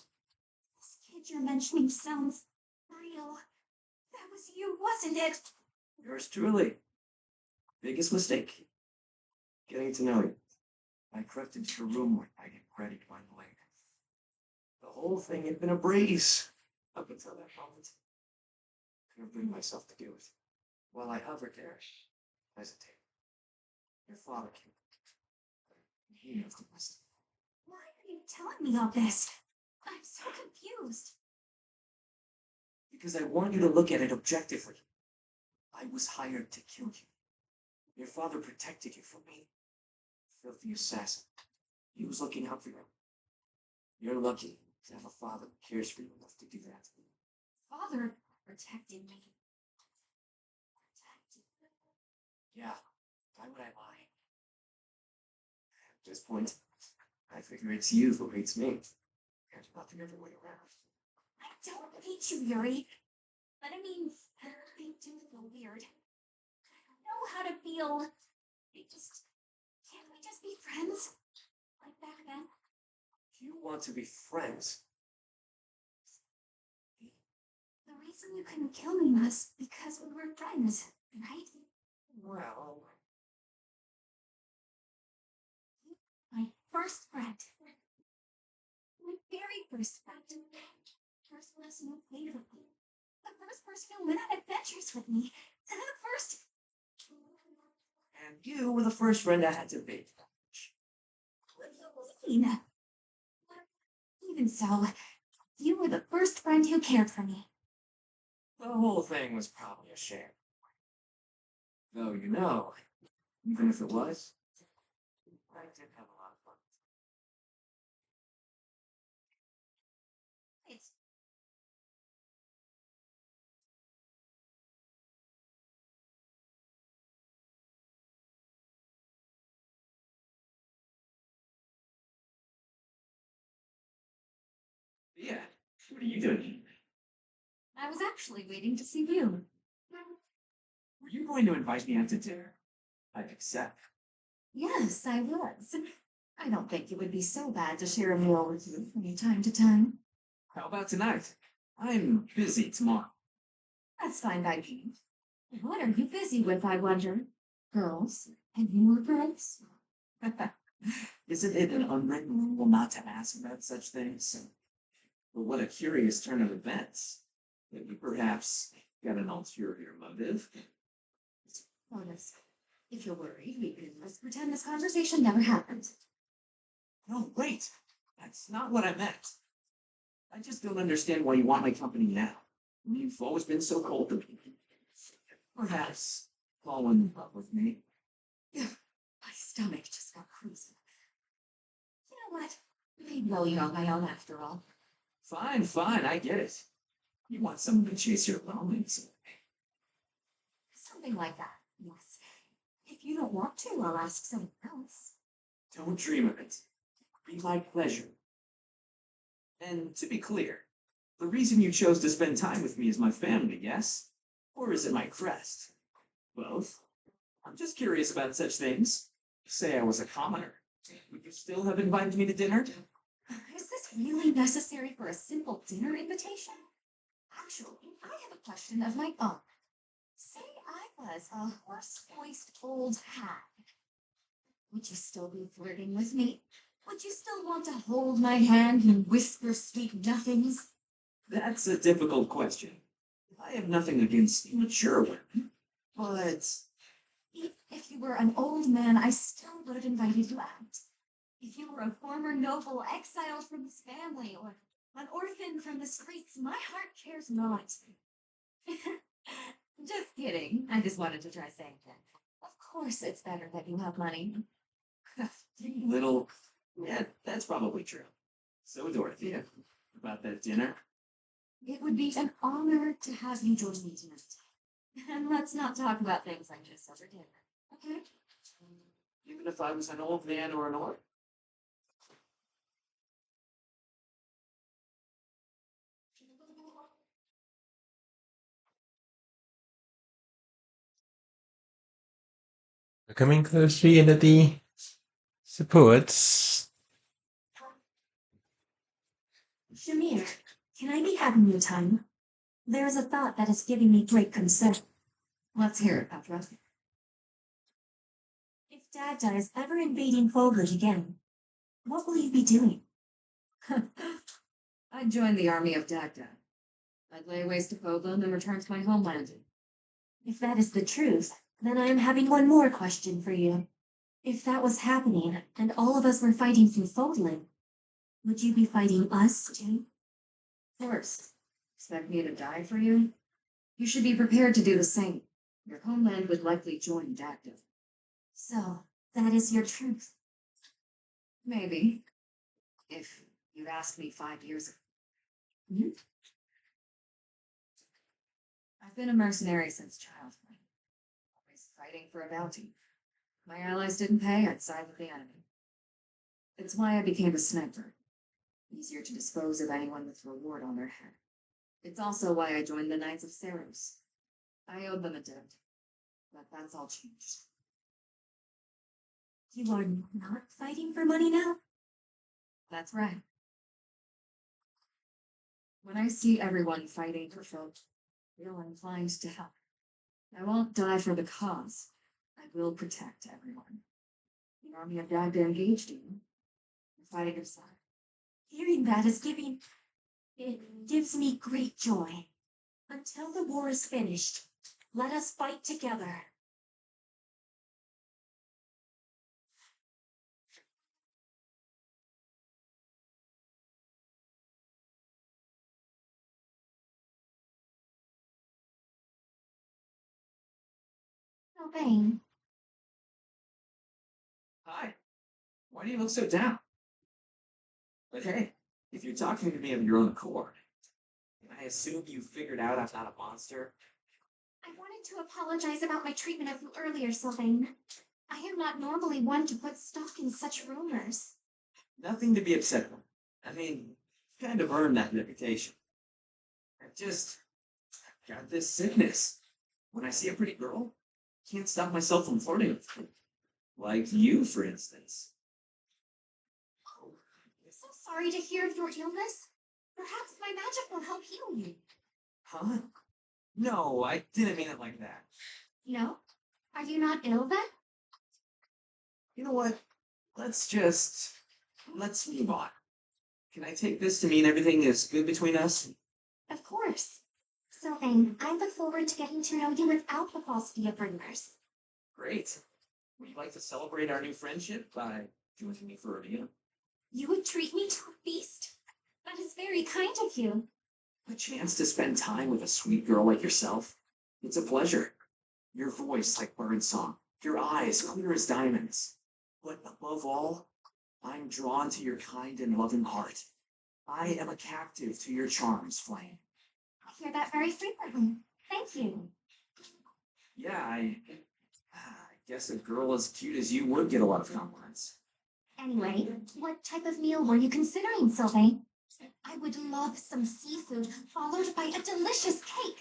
Speaker 2: This kid you're mentioning sounds real. That was you, wasn't it?
Speaker 3: Yours truly. Biggest mistake. Getting to know you. I crept into your room one night and ready to my blade. The whole thing had been a breeze up until that moment. Couldn't bring myself to do it. While I hovered there, hesitated. Your father came. He knew the rest.
Speaker 2: Why are you telling me all this? I'm so confused.
Speaker 3: Because I want you to look at it objectively. I was hired to kill you. Your father protected you from me. Filthy assassin. He was looking out for you. You're lucky to have a father who cares for you enough to do that.
Speaker 2: Father protected me. Protected me.
Speaker 3: Yeah, why would I lie? At this point, I figure it's you who hates me. There's nothing other way around.
Speaker 2: I don't hate you, Yuri. But I mean, I do feel weird. I don't know how to feel. Can't we just be friends? Like back then?
Speaker 3: You want to be friends?
Speaker 2: The reason you couldn't kill me was because we were friends, right?
Speaker 3: Well,
Speaker 2: My first friend. My very first friend. First person who played with me. The first person who went on adventures with me. And the first.
Speaker 3: and you were the first friend I had to be.
Speaker 2: What do you mean? Even so, you were the first friend who cared for me.
Speaker 3: The whole thing was probably a sham. Though, even if it was, I did have a lot of fun.
Speaker 2: It's
Speaker 3: Yeah, what are you doing?
Speaker 2: I was actually waiting to see you.
Speaker 3: Were you going to invite me out to dinner? I'd accept.
Speaker 2: Yes, I was. I don't think it would be so bad to share a meal with you from time to time.
Speaker 3: How about tonight? I'm busy tomorrow.
Speaker 2: That's fine by me. What are you busy with, I wonder? Girls? And more girls?
Speaker 3: Isn't it an unwritten rule not to ask about such things? But what a curious turn of events. That you perhaps got an ulterior motive.
Speaker 2: Honest. If you're worried, we can just pretend this conversation never happened.
Speaker 3: No, wait. That's not what I meant. I just don't understand why you want my company now. You've always been so cold to me. Perhaps fallen in love with me.
Speaker 2: My stomach just got crazy. You know what? Maybe I'll eat on my own after all.
Speaker 3: Fine, fine, I get it. You want someone to chase your loneliness away.
Speaker 2: Something like that, yes. If you don't want to, I'll ask someone else.
Speaker 3: Don't dream of it. Be my pleasure. And to be clear, the reason you chose to spend time with me is my family, yes? Or is it my crest? Both. I'm just curious about such things. Say I was a commoner. Would you still have invited me to dinner?
Speaker 2: Is this really necessary for a simple dinner invitation? Actually, I have a question of my own. Say I was a horse-voiced old hag. Would you still be flirting with me? Would you still want to hold my hand and whisper sweet nothings?
Speaker 3: That's a difficult question. I have nothing against mature women, but
Speaker 2: If you were an old man, I still would have invited you out. If you were a former noble exiled from his family, or an orphan from the streets, my heart cares not. Just kidding. I just wanted to try saying that. Of course it's better that you have money.
Speaker 3: little. Yeah, that's probably true. So, Dorothea, about that dinner?
Speaker 2: It would be an honor to have you join me tonight. And let's not talk about things like this over dinner, okay?
Speaker 3: Even if I was an old man or an orphan?
Speaker 1: Coming closely into the supports.
Speaker 2: Shamir, can I be having your time? There is a thought that is giving me great concern. Let's hear it, Petra. If Dagda is ever invading Fogland again, what will you be doing? I'd join the army of Dagda. I'd lay waste to Fogland and return to my homeland. If that is the truth, then I am having one more question for you. If that was happening, and all of us were fighting through Fogland, would you be fighting us too? Of course. Expect me to die for you? You should be prepared to do the same. Your homeland would likely join Dagda. So, that is your truth? Maybe. If you'd asked me 5 years ago. Hmm? I've been a mercenary since childhood. Always fighting for a bounty. My allies didn't pay, I'd side with the enemy. It's why I became a sniper. Easier to dispose of anyone with reward on their head. It's also why I joined the Knights of Saros. I owed them a debt, but that's all changed. You are not fighting for money now? That's right. When I see everyone fighting for folk, I feel inclined to help. I won't die for the cause. I will protect everyone. The army of Dagda engaged you. You're fighting your side. Hearing that is it gives me great joy. Until the war is finished, let us fight together. Sylvain,
Speaker 3: Hi. Why do you look so down? But hey, if you're talking to me of your own accord, I assume you figured out I'm not a monster.
Speaker 2: I wanted to apologize about my treatment of you earlier, Sylvain. I am not normally one to put stock in such rumors.
Speaker 3: Nothing to be upset with. I mean, kind of earned that reputation. I just got this sickness. When I see a pretty girl, I can't stop myself from flirting with her. Like you, for instance.
Speaker 2: Oh, I'm so sorry to hear of your illness. Perhaps my magic will help heal you.
Speaker 3: Huh? No, I didn't mean it like that.
Speaker 2: No? Are you not ill then?
Speaker 3: You know what? Let's move on. Can I take this to mean everything is good between us?
Speaker 2: Of course. Sylvain, I look forward to getting to know you without the falsity of rumors.
Speaker 3: Great. Would you like to celebrate our new friendship by joining me for a meal?
Speaker 2: You would treat me to a feast. That is very kind of you.
Speaker 3: A chance to spend time with a sweet girl like yourself? It's a pleasure. Your voice like birdsong, your eyes clear as diamonds. But above all, I'm drawn to your kind and loving heart. I am a captive to your charms, Flame.
Speaker 2: I hear that very frequently. Thank you.
Speaker 3: Yeah, I guess a girl as cute as you would get a lot of compliments.
Speaker 2: Anyway, what type of meal were you considering, Sylvain? I would love some seafood, followed by a delicious cake.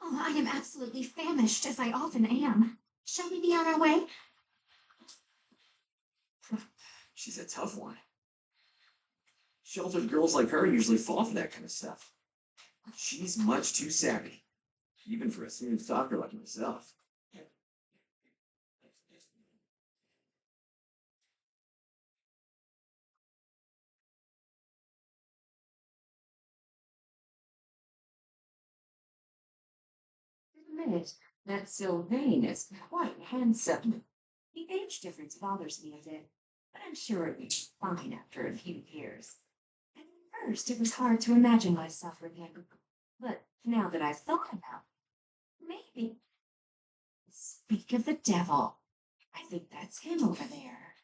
Speaker 2: Oh, I am absolutely famished, as I often am. Shall we be on our way?
Speaker 3: She's a tough one. Sheltered girls like her usually fall for that kind of stuff. She's much too savvy, even for a smooth talker like myself.
Speaker 6: Admit that Sylvain is quite handsome. The age difference bothers me a bit, but I'm sure it'll be fine after a few years. At first, it was hard to imagine myself with him, but now that I've thought about it, maybe. Speak of the devil. I think that's him over there.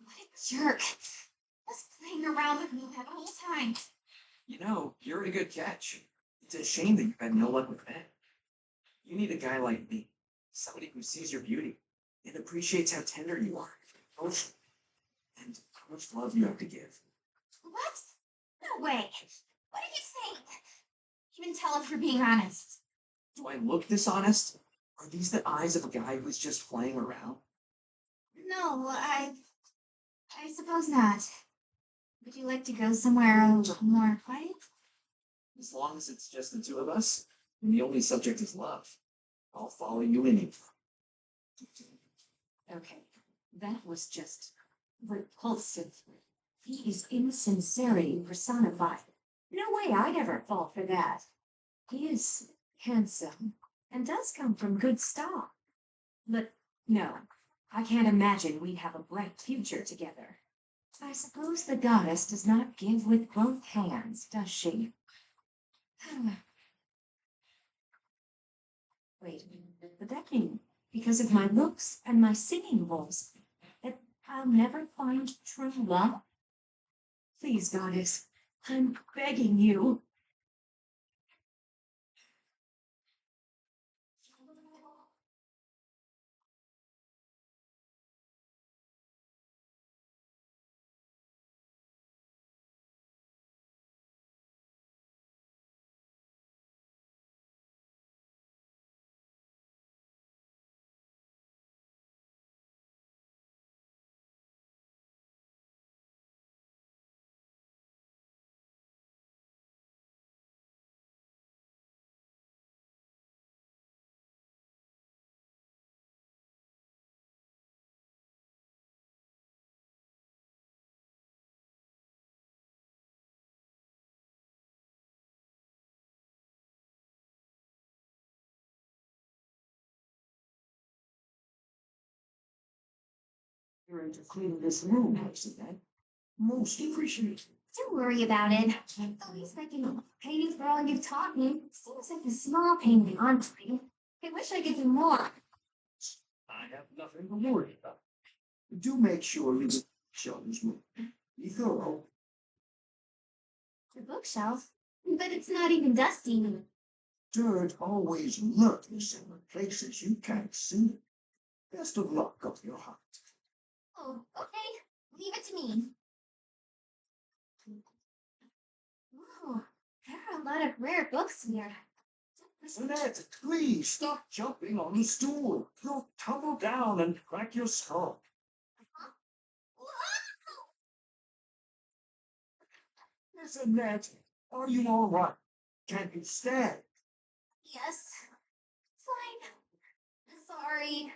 Speaker 2: What a jerk. Was playing around with me that whole time.
Speaker 3: You know, you're a good catch. It's a shame that you've had no luck with men. You need a guy like me, somebody who sees your beauty and appreciates how tender you are, emotional, and how much love you have to give.
Speaker 2: What? No way. What are you saying? You can tell if you're being honest.
Speaker 3: Do I look dishonest? Are these the eyes of a guy who's just playing around?
Speaker 2: No, I suppose not. Would you like to go somewhere a little more quiet?
Speaker 3: As long as it's just the two of us, and the only subject is love, I'll follow you in.
Speaker 6: Okay, that was just repulsive. He is insincerity personified. No way I'd ever fall for that. He is handsome and does come from good stock. But no, I can't imagine we'd have a bright future together. I suppose the goddess does not give with both hands, does she? Wait, would that mean because of my looks and my singing voice that I'll never find true love? Please, goddess, I'm begging you. You're into cleaning this room, I see that. Most appreciated.
Speaker 2: Don't worry about it. At least I can pay you for all you've taught me. Seems like a small payment, honestly.
Speaker 6: I wish I could do more.
Speaker 3: I have nothing to worry about.
Speaker 7: Do make sure you show this movie. Be thorough.
Speaker 6: The bookshelf? But it's not even dusty.
Speaker 7: Dirt always lurks in the places you can't see. Best of luck on your heart.
Speaker 6: Oh, okay. Leave it to me. Oh, there are a lot of rare books here.
Speaker 7: Annette, please stop jumping on the stool. You'll tumble down and crack your skull. Miss Annette, are you all right? Can you stand?
Speaker 6: Yes. Fine. Sorry.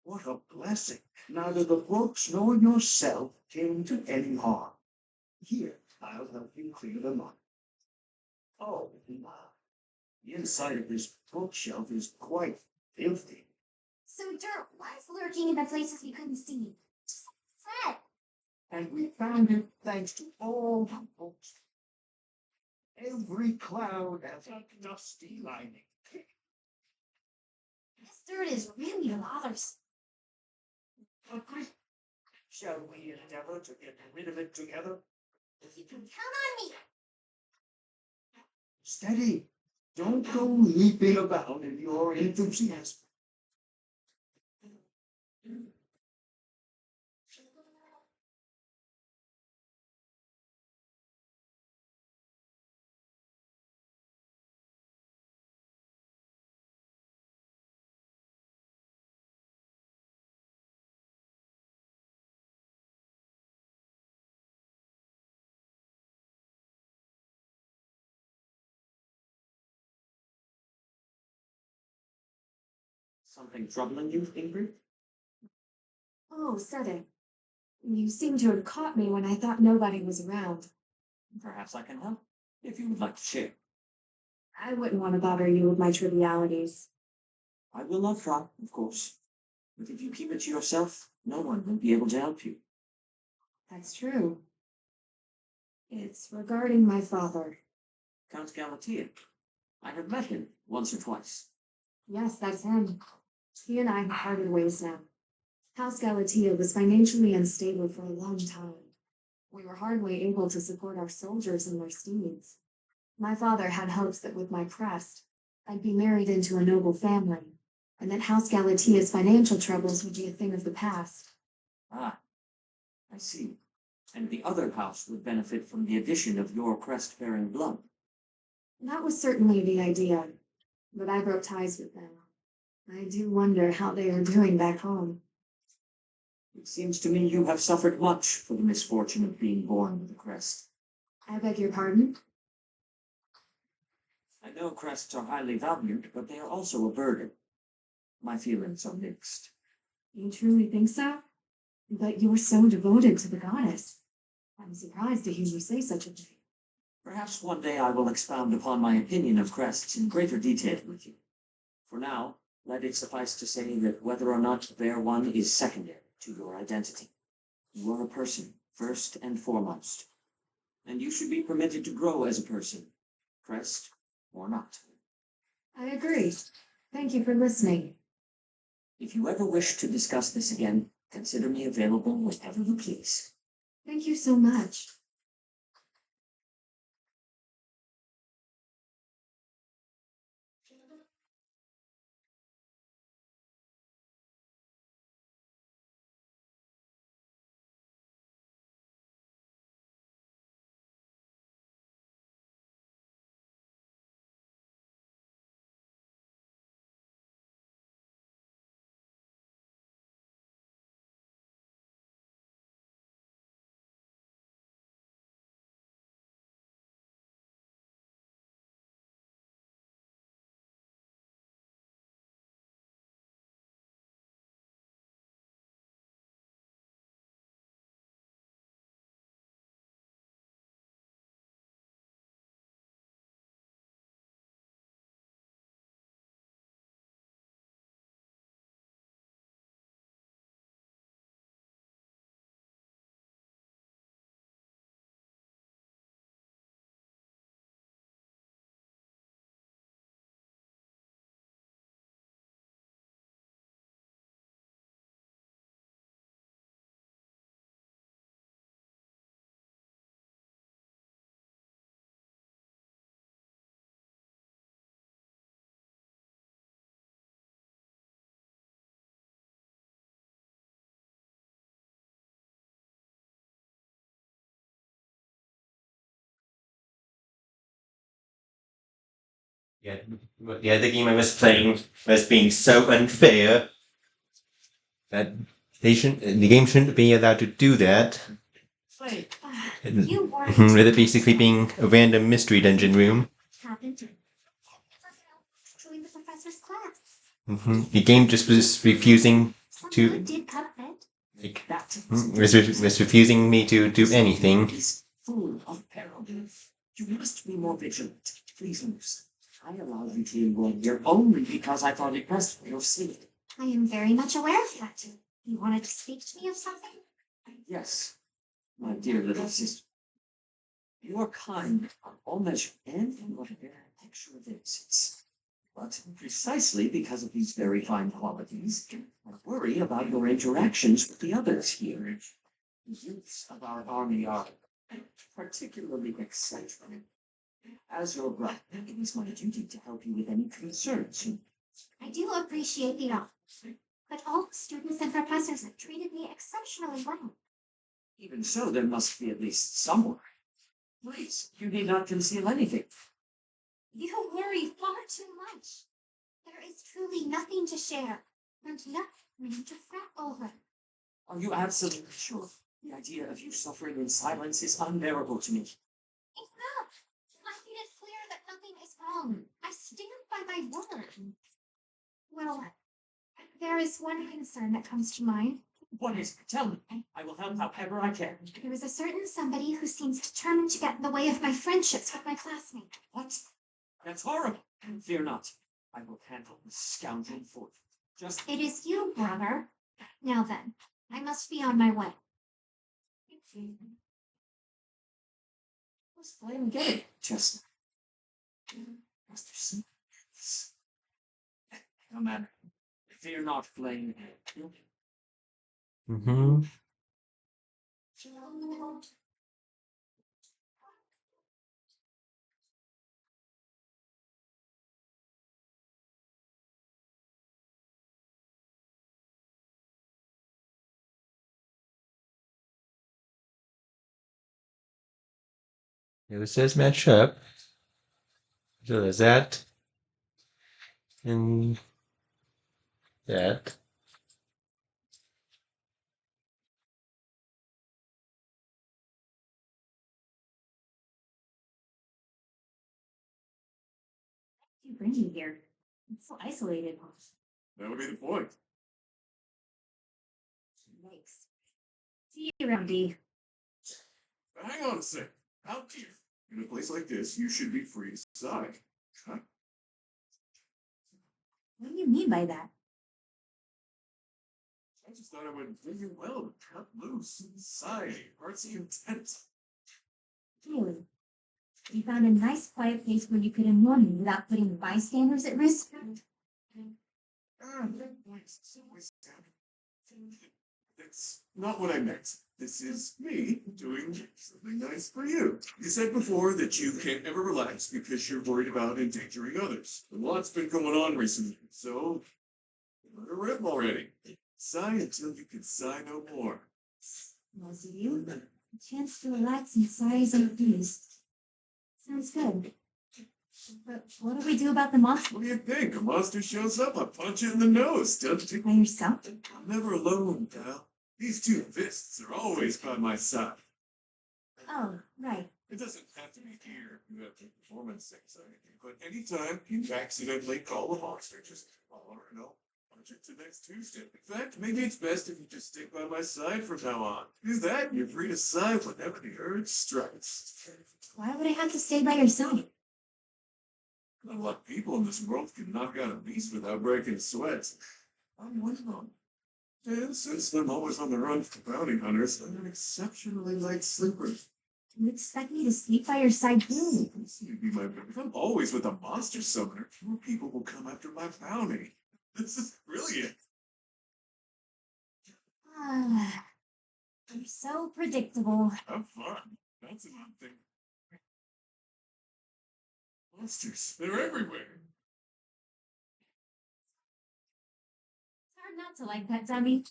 Speaker 7: What a blessing. Neither the books nor yourself came to any harm. Here, I'll help you clear them up. Oh, my. The inside of this bookshelf is quite filthy.
Speaker 6: So dirt was lurking in the places we couldn't see. Just like I said.
Speaker 7: And we found it thanks to all the books. Every cloud has a dusty lining.
Speaker 6: This dirt is really bothersome.
Speaker 7: Agree. Shall we endeavor to get rid of it together?
Speaker 6: You can count on me.
Speaker 7: Steady. Don't go leaping about in your enthusiasm.
Speaker 3: Something troubling you, Ingrid?
Speaker 2: Oh, setting. You seem to have caught me when I thought nobody was around.
Speaker 3: Perhaps I can help, if you would like to share.
Speaker 2: I wouldn't want to bother you with my trivialities.
Speaker 3: I will not try, of course. But if you keep it to yourself, no one will be able to help you.
Speaker 2: That's true. It's regarding my father.
Speaker 3: Count Galatea. I have met him once or twice.
Speaker 2: Yes, that's him. He and I have parted ways now. House Galatea was financially unstable for a long time. We were hardly able to support our soldiers and their steeds. My father had hopes that with my crest, I'd be married into a noble family, and that House Galatea's financial troubles would be a thing of the past.
Speaker 3: Ah, I see. And the other house would benefit from the addition of your crest-bearing blood.
Speaker 2: That was certainly the idea, but I broke ties with them. I do wonder how they are doing back home.
Speaker 3: It seems to me you have suffered much for the misfortune of being born with a crest.
Speaker 2: I beg your pardon?
Speaker 3: I know crests are highly valued, but they are also a burden. My feelings are mixed.
Speaker 2: You truly think so? But you were so devoted to the goddess. I'm surprised to hear you say such a thing.
Speaker 3: Perhaps one day I will expound upon my opinion of crests in greater detail with you. For now, let it suffice to say that whether or not to bear one is secondary to your identity. You are a person, first and foremost. And you should be permitted to grow as a person, crest or not.
Speaker 2: I agree. Thank you for listening.
Speaker 3: If you ever wish to discuss this again, consider me available whenever you please.
Speaker 2: Thank you so much.
Speaker 8: Yeah, the game I was playing was being so unfair that the game shouldn't be allowed to do that.
Speaker 5: Wait,
Speaker 6: You weren't.
Speaker 8: With it basically being a random mystery dungeon room.
Speaker 6: Happened to join the professor's class.
Speaker 8: The game just was refusing
Speaker 6: Some
Speaker 8: to
Speaker 6: good did cut it.
Speaker 8: like
Speaker 3: That
Speaker 8: was refusing me to do anything.
Speaker 3: is full of peril. You must be more vigilant. Please, Moose. I allowed you to enroll here only because I thought it best for your safety.
Speaker 6: I am very much aware of that. You wanted to speak to me of something?
Speaker 3: Yes, my dear little sister. You are kind on all measure, and you are very picture of innocence. But precisely because of these very fine qualities, I worry about your interactions with the others here. The youths of our army are particularly eccentric. As your brother, it is my duty to help you with any concerns.
Speaker 6: I do appreciate the offer, but all the students and professors have treated me exceptionally well.
Speaker 3: Even so, there must be at least someone. Please, you need not conceal anything.
Speaker 6: You worry far too much. There is truly nothing to share, and nothing to fret over.
Speaker 3: Are you absolutely sure? The idea of you suffering in silence is unbearable to me.
Speaker 6: Enough! I made it clear that nothing is wrong. I stand by my word. Well, there is one concern that comes to mind.
Speaker 3: What is it? Tell me. I will help however I can.
Speaker 6: There is a certain somebody who seems determined to get in the way of my friendships with my classmates.
Speaker 3: What? That's horrible. Fear not. I will handle this scoundrel for you. Just
Speaker 6: It is you, brother. Now then, I must be on my way.
Speaker 3: let's play and get it, Chester. Must there some no matter. Fear not, Flame.
Speaker 8: It says match up. So there's that. And that.
Speaker 6: You bring me here. It's so isolated.
Speaker 4: That would be the point.
Speaker 6: Yikes. See you around, D.
Speaker 4: Hang on a sec. How dare you? In a place like this, you should be free to decide. Huh?
Speaker 6: What do you mean by that?
Speaker 4: I just thought I would do you well to cut loose in society, artsy intent.
Speaker 6: Really? You found a nice quiet place where you could annoy me without putting the bystanders at risk?
Speaker 4: That's not what I meant. This is me doing something nice for you. You said before that you can't ever relax because you're worried about endangering others. A lot's been going on recently, so let her rip already. Sigh until you can sigh no more.
Speaker 6: Most of you? A chance to relax and size and peace. Sounds good. But what do we do about the monster?
Speaker 4: What do you think? A monster shows up, I punch it in the nose. Doesn't it?
Speaker 6: By yourself?
Speaker 4: I'm never alone, pal. These two fists are always by my side.
Speaker 6: Oh, right.
Speaker 4: It doesn't have to be here. You have to performance anxiety. But anytime you accidentally call a monster, just holler and I'll punch it to next Tuesday. In fact, maybe it's best if you just stick by my side from now on. Do that and you're free to sigh whenever the urge strikes.
Speaker 6: Why would I have to stay by your side?
Speaker 4: Not a lot of people in this world can knock out a beast without breaking sweat. I'm one of them. And since I'm always on the run from bounty hunters, I'm an exceptionally light sleeper.
Speaker 6: You expect me to sleep by your side too?
Speaker 4: If I'm always with a monster summoner, fewer people will come after my bounty. This is brilliant.
Speaker 6: Ah, you're so predictable.
Speaker 4: Have fun. That's an odd thing. Monsters, they're everywhere.
Speaker 6: It's hard not to like that dummy.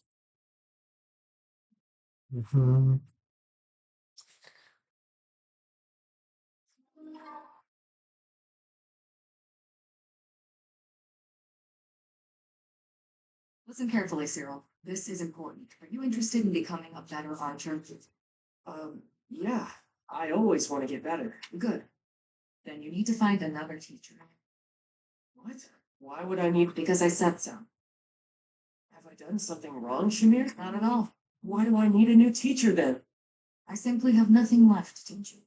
Speaker 2: Listen carefully, Cyril. This is important. Are you interested in becoming a better archer?
Speaker 3: Yeah, I always want to get better.
Speaker 2: Good. Then you need to find another teacher.
Speaker 3: What? Why would I need?
Speaker 2: Because I said so.
Speaker 3: Have I done something wrong, Shamir?
Speaker 2: Not at all.
Speaker 3: Why do I need a new teacher then?
Speaker 2: I simply have nothing left to teach you.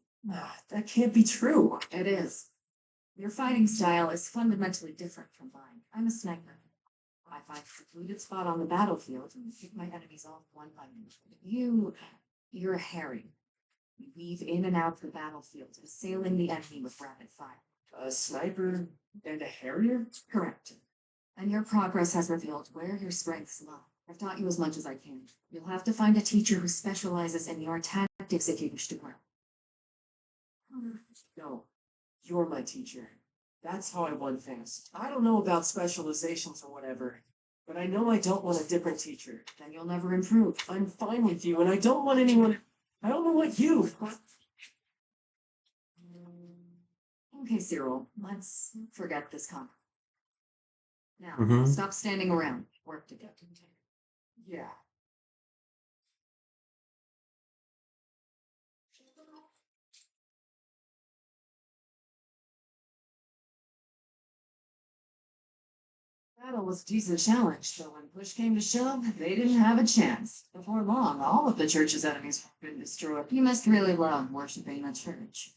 Speaker 3: That can't be true.
Speaker 2: It is. Your fighting style is fundamentally different from mine. I'm a sniper. I find a secluded spot on the battlefield and pick my enemies off one by one. You're a herring. You weave in and out the battlefield, assailing the enemy with rapid fire.
Speaker 3: A sniper and a harrier?
Speaker 2: Correct. And your progress has revealed where your strengths lie. I've taught you as much as I can. You'll have to find a teacher who specializes in your tactics if you wish to grow.
Speaker 3: No, you're my teacher. That's how I won fast. I don't know about specializations or whatever, but I know I don't want a different teacher.
Speaker 2: Then you'll never improve.
Speaker 3: I'm fine with you, and I don't want anyone. I don't want you.
Speaker 2: Okay, Cyril, let's forget this comment. Now,
Speaker 8: Mhm.
Speaker 2: stop standing around. Work together.
Speaker 3: Yeah.
Speaker 2: Battle was a decent challenge, but when push came to shove, they didn't have a chance. Before long, all of the church's enemies had been destroyed. You must really love worshiping a church.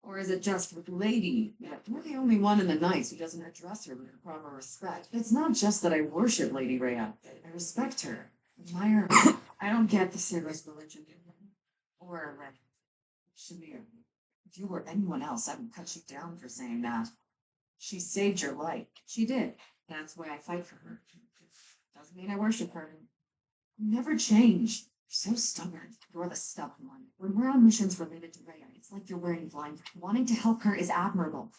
Speaker 2: Or is it just with Lady? You're the only one in the Knights who doesn't address her with proper respect. It's not just that I worship Lady Rhea. I respect her, admire her. I don't get the serious religion. Or Shamir. If you were anyone else, I would cut you down for saying that. She saved your life. She did. That's why I fight for her. Doesn't mean I worship her. You never change. You're so stubborn. You're the stubborn one. When we're on missions related to Rhea, it's like you're wearing blind. Wanting to help her is admirable.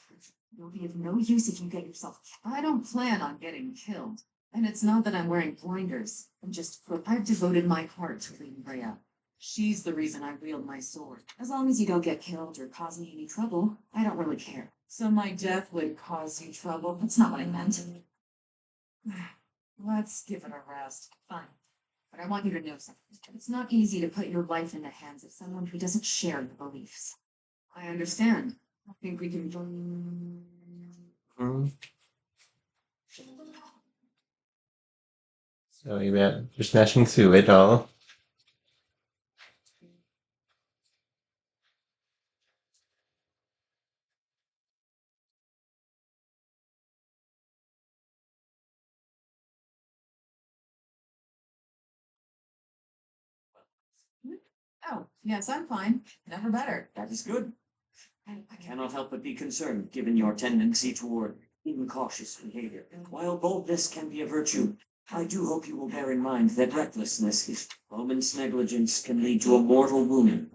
Speaker 2: You'll be of no use if you get yourself killed. I don't plan on getting killed. And it's not that I'm wearing blinders. I've devoted my heart to Lady Rhea. She's the reason I wield my sword. As long as you don't get killed or cause me any trouble, I don't really care. So my death would cause you trouble? That's not what I meant. Let's give it a rest. Fine. But I want you to know something. It's not easy to put your life in the hands of someone who doesn't share your beliefs. I understand. I think we can.
Speaker 8: Mhm. So you're smashing through it all.
Speaker 2: Oh, yes, I'm fine. Never better.
Speaker 3: That is good. I cannot help but be concerned, given your tendency toward incautious behavior. While boldness can be a virtue, I do hope you will bear in mind that recklessness, moment's negligence, can lead to a mortal wound.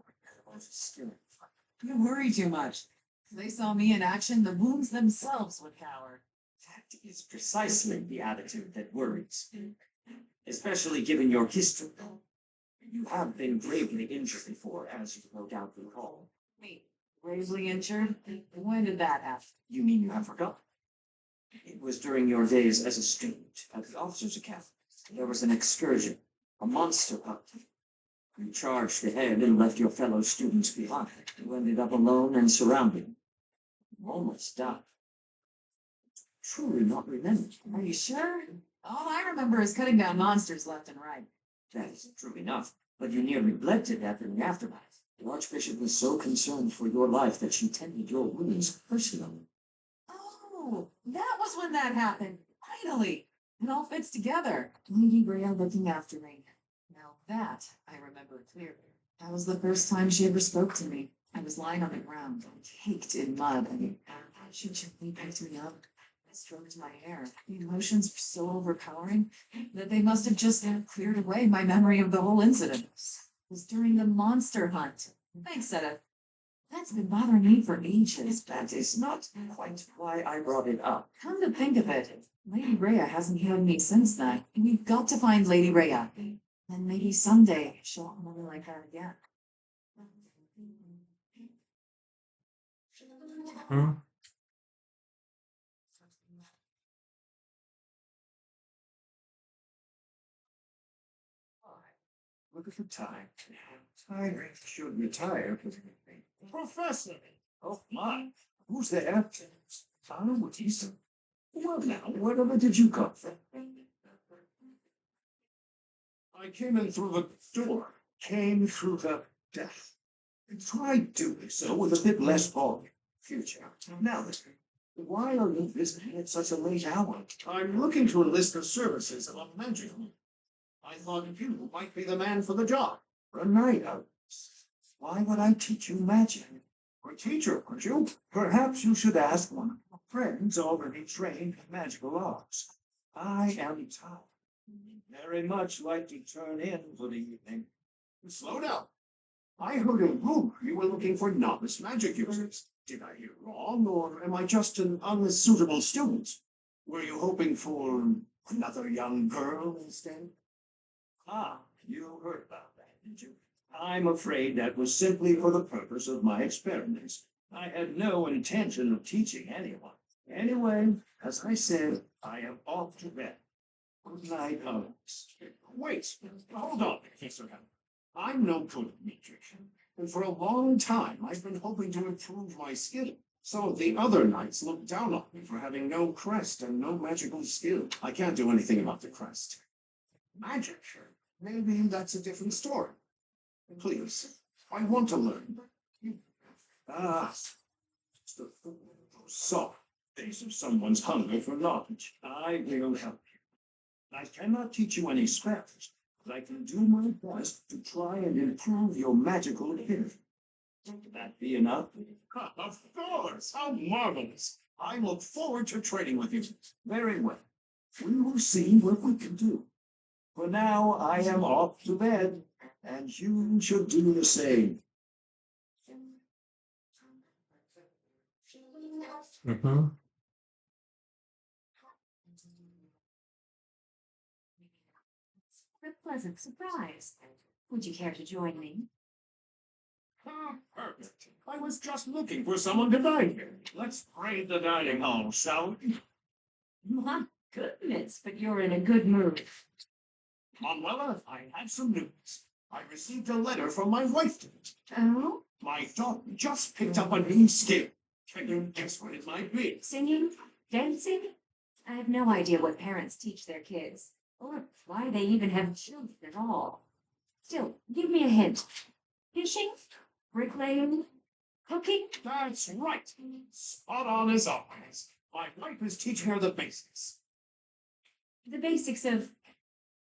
Speaker 2: You worry too much. If they saw me in action, the wounds themselves would cower.
Speaker 3: That is precisely the attitude that worries, especially given your history. You have been gravely injured before, as you no doubt recall.
Speaker 2: Me, gravely injured? When did that happen?
Speaker 3: You mean you have forgotten? It was during your days as a student at the Officers' Academy. There was an excursion, a monster hunt. You charged ahead and left your fellow students behind. You ended up alone and surrounded. You almost died. Truly not remember.
Speaker 2: Are you sure? All I remember is cutting down monsters left and right.
Speaker 3: That is true enough, but you nearly bled to death in the aftermath. The Archbishop was so concerned for your life that she tended your wounds personally.
Speaker 2: Oh, that was when that happened. Finally, it all fits together. Lady Rhea looking after me. Now that I remember clearly. That was the first time she ever spoke to me. I was lying on the ground, caked in mud, and she gently picked me up. Stroked my hair. The emotions were so overpowering that they must have just cleared away my memory of the whole incident. It was during the monster hunt. Thanks, Seta. That's been bothering me for ages.
Speaker 3: That is not quite why I brought it up.
Speaker 2: Come to think of it, Lady Rhea hasn't healed me since then. We've got to find Lady Rhea. And maybe someday she'll want me like that again.
Speaker 8: Hmm?
Speaker 7: Look at the time. I should retire. Professor! Oh my, who's there? What is it? Well now, wherever did you come from? I came in through the door. Came through the death. Try doing so with a bit less volume. Future. Now then, why are you visiting at such a late hour? I'm looking to enlist the services of a magic. I thought you might be the man for the job. For a night out. Why would I teach you magic? For a teacher, could you? Perhaps you should ask one of your friends already trained in magical arts. I am tired. Very much like to turn in for the evening. Slow down. I heard a rumor you were looking for novice magic users. Did I hear wrong, or am I just an unsuitable student? Were you hoping for another young girl instead? Ah, you heard about that, did you? I'm afraid that was simply for the purpose of my experiments. I had no intention of teaching anyone. Anyway, as I said, I am off to bed. Good night, Alex. Wait, hold on, Professor Hemp. I'm no good at magic, and for a long time I've been hoping to improve my skill. Some of the other knights look down on me for having no crest and no magical skill. I can't do anything about the crest. Magic? Maybe that's a different story. Please, I want to learn. Ah, it's the soft face of someone's hunger for knowledge. I will help you. I cannot teach you any spells, but I can do my best to try and improve your magical ability. Would that be enough? Of course! How marvelous! I look forward to training with you. Very well. We will see what we can do. For now, I am off to bed, and you should do the same.
Speaker 1: Mm-hmm.
Speaker 6: A pleasant surprise. Would you care to join me?
Speaker 7: Ah, perfect. I was just looking for someone to dine here. Let's raid the dining hall, shall we?
Speaker 6: My goodness, but you're in a good mood.
Speaker 7: Manuela, I have some news. I received a letter from my wife today.
Speaker 6: Oh?
Speaker 7: My daughter just picked up a new skill. Can you guess what it might be?
Speaker 6: Singing? Dancing? I have no idea what parents teach their kids, or why they even have children at all. Still, give me a hint. Fishing? Bricklaying? Cooking?
Speaker 7: That's right. Spot on as always. My wife is teaching her the basics.
Speaker 6: The basics of...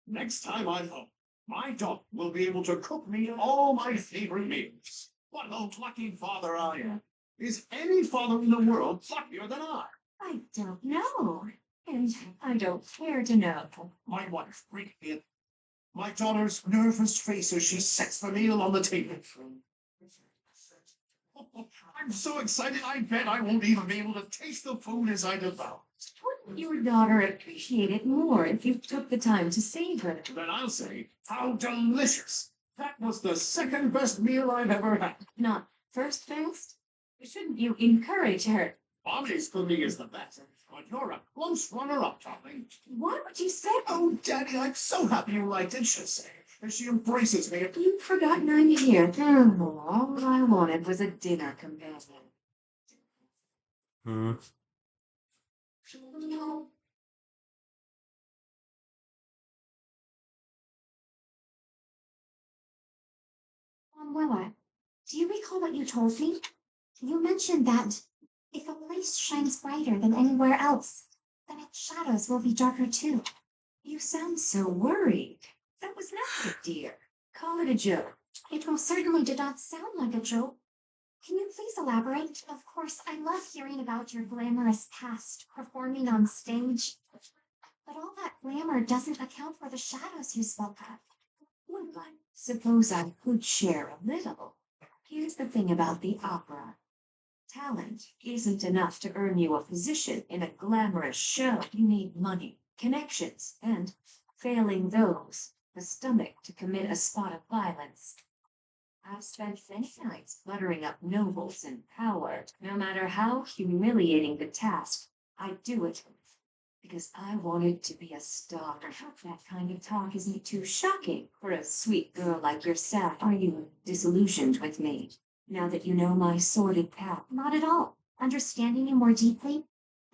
Speaker 7: Next time I'm home, my daughter will be able to cook me all my favorite meals. What a lucky father I am. Is any father in the world luckier than I?
Speaker 6: I don't know. And I don't care to know.
Speaker 7: My wife freaked me. My daughter's nervous face as she sets the meal on the table. I'm so excited I bet I won't even be able to taste the food as I devour.
Speaker 6: Wouldn't your daughter appreciate it more if you took the time to save her?
Speaker 7: Then I'll say, how delicious! That was the second best meal I've ever had.
Speaker 6: Not first best? Shouldn't you encourage her?
Speaker 7: Mommy's cooking is the best, but you're a close runner-up, darling.
Speaker 6: Why would you say?
Speaker 7: Oh, Daddy, I'm so happy you liked it, she'll say, as she embraces me.
Speaker 6: You've forgotten I'm here. All I wanted was a dinner companion.
Speaker 8: Hmm.
Speaker 2: Manuela, do you recall what you told me? You mentioned that if a place shines brighter than anywhere else, then its shadows will be darker too.
Speaker 6: You sound so worried. That was nothing, dear. Call it a joke.
Speaker 2: It most certainly did not sound like a joke. Can you please elaborate? Of course, I love hearing about your glamorous past performing on stage. But all that glamour doesn't account for the shadows you spoke of.
Speaker 6: Well, I suppose I could share a little. Here's the thing about the opera. Talent isn't enough to earn you a position in a glamorous show. You need money, connections, and, failing those, the stomach to commit a spot of violence. I've spent many nights buttering up nobles in power. No matter how humiliating the task, I do it. because I wanted to be a star. I hope that kind of talk isn't too shocking for a sweet girl like yourself. Are you disillusioned with me, now that you know my sordid path?
Speaker 2: Not at all. Understanding you more deeply,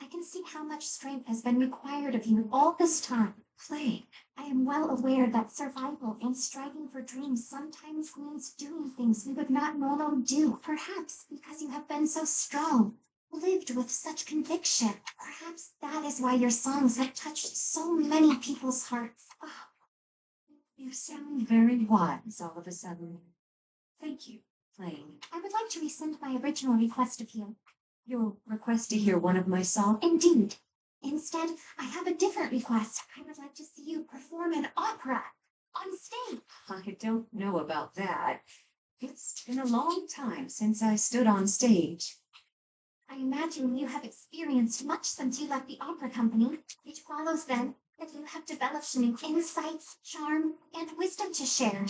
Speaker 2: I can see how much strength has been required of you all this time.
Speaker 6: Playing.
Speaker 2: I am well aware that survival and striving for dreams sometimes means doing things we would not normally do. Perhaps because you have been so strong, lived with such conviction. Perhaps that is why your songs have touched so many people's hearts.
Speaker 6: Oh, you sound very wise all of a sudden. Thank you, Playing.
Speaker 2: I would like to rescind my original request of you.
Speaker 6: Your request to hear one of my songs?
Speaker 2: Indeed. Instead, I have a different request. I would like to see you perform an opera on stage.
Speaker 6: I don't know about that. It's been a long time since I stood on stage.
Speaker 2: I imagine you have experienced much since you left the opera company. It follows then that you have developed new insights, charm, and wisdom to share.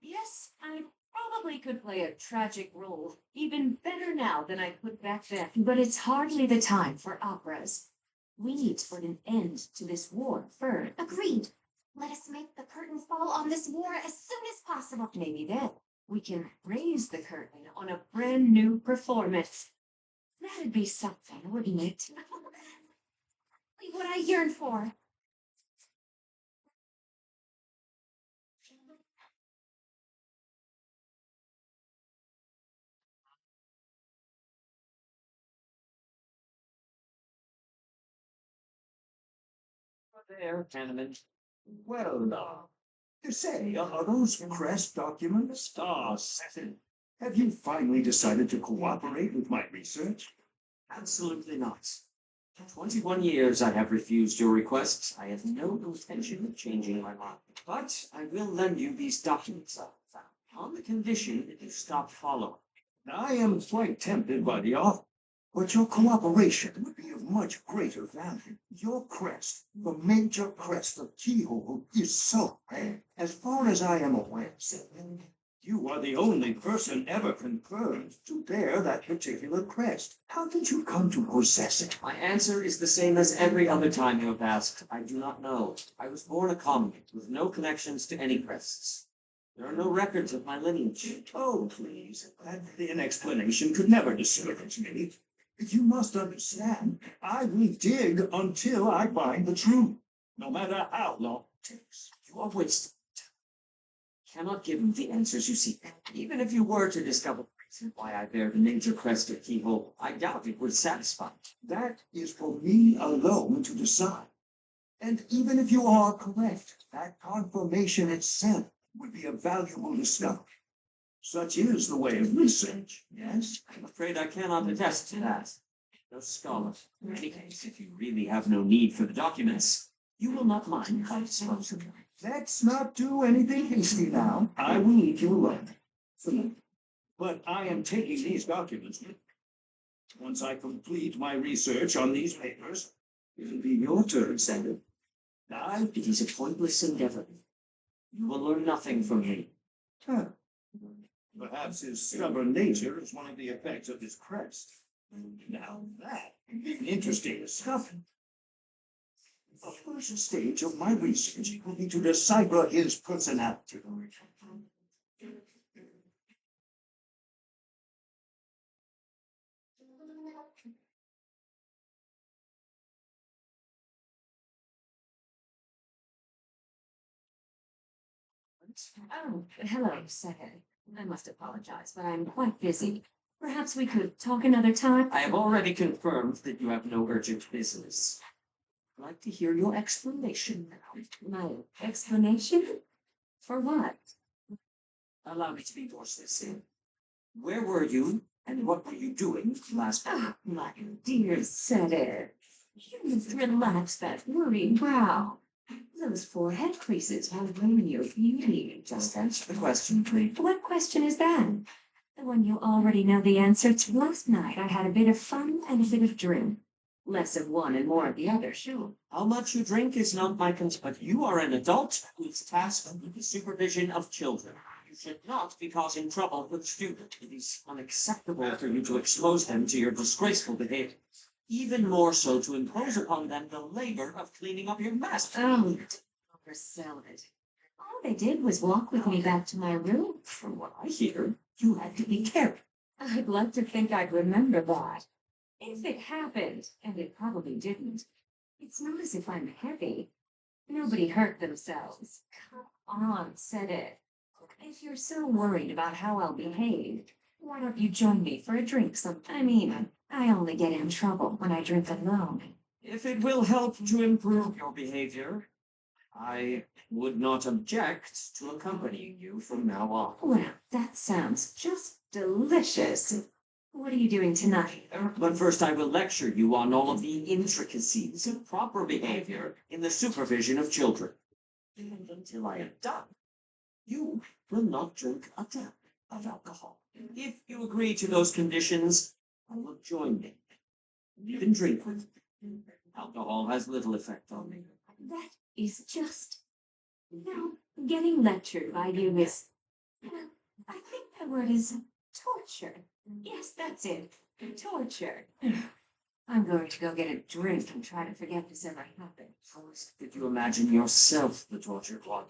Speaker 6: Yes, I probably could play a tragic role even better now than I could back then. But it's hardly the time for operas. We need to put an end to this war first.
Speaker 2: Agreed. Let us make the curtain fall on this war as soon as possible.
Speaker 6: Maybe then we can raise the curtain on a brand new performance. That'd be something, wouldn't it?
Speaker 2: What I yearn for.
Speaker 3: There, Hanneman.
Speaker 7: Well, now, to say, are those crest documents? Ah, settled. Have you finally decided to cooperate with my research?
Speaker 3: Absolutely not. For 21 years I have refused your requests. I have no intention of changing my mind. But I will lend you these documents I found, on the condition that you stop following.
Speaker 7: I am quite tempted by the offer, but your cooperation would be of much greater value. Your crest, the major crest of Keyhole, is so rare. As far as I am aware, you are the only person ever confirmed to bear that particular crest. How did you come to possess it?
Speaker 3: My answer is the same as every other time you have asked. I do not know. I was born a commoner with no connections to any crests. There are no records of my lineage.
Speaker 7: Oh, please, that thin explanation could never discourage me. You must understand, I will dig until I find the truth, no matter how long it takes.
Speaker 3: You are wasting time. Cannot give you the answers you seek. Even if you were to discover the reason why I bear the major crest of Keyhole, I doubt it would satisfy.
Speaker 7: That is for me alone to decide. And even if you are correct, that confirmation itself would be a valuable discovery. Such is the way of research, yes?
Speaker 3: I'm afraid I cannot attest to that. No scholar. In any case, if you really have no need for the documents, you will not mind if I dispose of them.
Speaker 7: Let's not do anything hasty now. I will leave you alone. But I am taking these documents with me. Once I complete my research on these papers, it'll be your turn, Senator.
Speaker 3: It is a pointless endeavor. You will learn nothing from me.
Speaker 7: Huh. Perhaps his stubborn nature is one of the effects of his crest. Now that would be an interesting discovery. The first stage of my research will be to decipher his personality.
Speaker 6: Oh, hello, Seher. I must apologize, but I'm quite busy. Perhaps we could talk another time.
Speaker 3: I have already confirmed that you have no urgent business. I'd like to hear your explanation now.
Speaker 6: My explanation? For what?
Speaker 3: Allow me to be more specific. Where were you, and what were you doing last week?
Speaker 6: Ah, my dear Seher. You must relax that worried brow. Those forehead creases will ruin your beauty.
Speaker 3: Just answer the question, please.
Speaker 6: What question is that? The one you already know the answer to. Last night I had a bit of fun and a bit of drink. Less of one and more of the other, sure.
Speaker 3: How much you drink is not my concern, but you are an adult who is tasked with the supervision of children. You should not be causing trouble for the student. It is unacceptable for you to expose them to your disgraceful behavior. even more so to impose upon them the labor of cleaning up your mess.
Speaker 6: Oh, oversell it. All they did was walk with me back to my room.
Speaker 3: From what I hear, you had to be careful.
Speaker 6: I'd like to think I'd remember that. If it happened, and it probably didn't, it's not as if I'm heavy. Nobody hurt themselves. Come on, said it. If you're so worried about how I'll behave, why don't you join me for a drink sometime? I mean, I only get in trouble when I drink alone.
Speaker 3: If it will help to improve your behavior, I would not object to accompanying you from now on.
Speaker 6: Well, that sounds just delicious. What are you doing tonight?
Speaker 3: But first I will lecture you on all of the intricacies of proper behavior in the supervision of children. And until I am done, you will not drink a drop of alcohol. If you agree to those conditions, I will join you. You can drink with me. Alcohol has little effect on me.
Speaker 6: That is just... No, getting lectured by you is... Well, I think the word is torture. Yes, that's it. Torture. I'm going to go get a drink and try to forget this ever happened.
Speaker 3: First, did you imagine yourself the tortured one?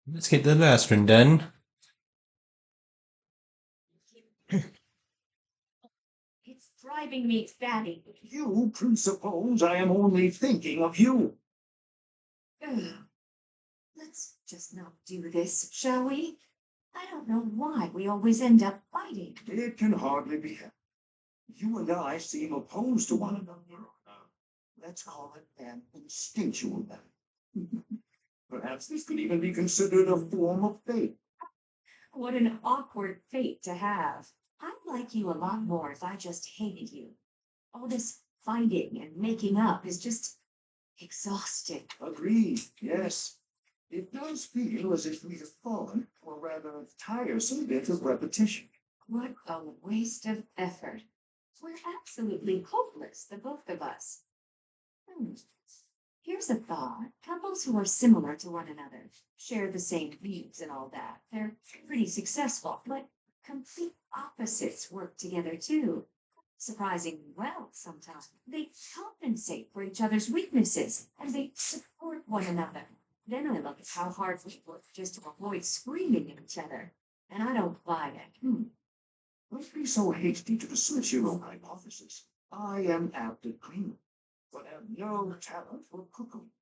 Speaker 8: Let's get the last one done.
Speaker 6: It's driving me batty.
Speaker 7: You presuppose I am only thinking of you.
Speaker 6: Ugh. Let's just not do this, shall we? I don't know why we always end up fighting.
Speaker 7: It can hardly be helped. You and I seem opposed to one another. Let's call it an instinctual battle. Perhaps this could even be considered a form of fate.
Speaker 6: What an awkward fate to have. I'd like you a lot more if I just hated you. All this fighting and making up is just exhausting.
Speaker 7: Agreed, yes. It does feel as if we have fallen to a rather tiresome bit of repetition.
Speaker 6: What a waste of effort. We're absolutely hopeless, the both of us. Here's a thought. Couples who are similar to one another, share the same views and all that. They're pretty successful, but complete opposites work together too. Surprisingly well sometimes. They compensate for each other's weaknesses and they support one another. Then I look at how hard we work just to avoid screaming at each other. And I don't buy it.
Speaker 7: Don't be so hasty to dismiss your own hypothesis. I am apt at cleaning, but have no talent for cookery.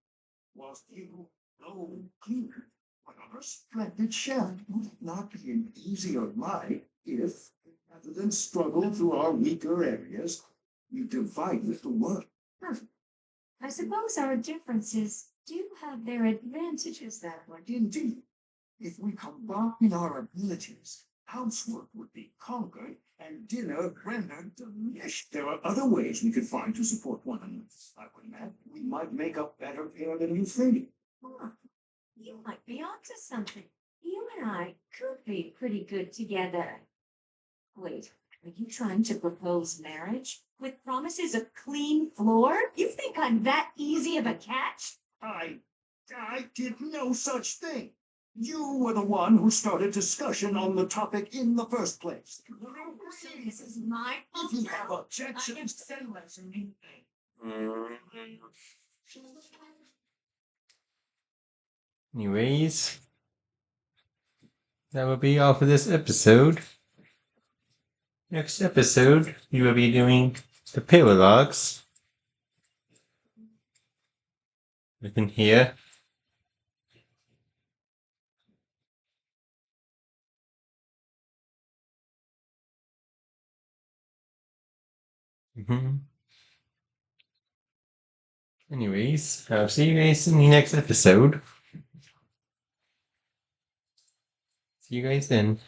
Speaker 7: Whilst you, no cleaner, but on a splendid chef, would it not be an easier life if, rather than struggle through our weaker areas, we divided the work?
Speaker 6: I suppose our differences do have their advantages that way.
Speaker 7: Indeed, if we combine our abilities, housework would be conquered and dinner rendered delicious. There are other ways we could find to support one another. I would imagine we might make a better pair than you think.
Speaker 6: You might be onto something. You and I could be pretty good together. Wait, are you trying to propose marriage? With promises of clean floor? You think I'm that easy of a catch?
Speaker 7: I did no such thing. You were the one who started discussion on the topic in the first place.
Speaker 6: This is my fault.
Speaker 7: If you have
Speaker 6: I am
Speaker 7: objections,
Speaker 6: celebrating.
Speaker 8: Anyways, that will be all for this episode. Next episode, we will be doing the paralogs. Within here. Anyways, I'll see you guys in the next episode. See you guys then.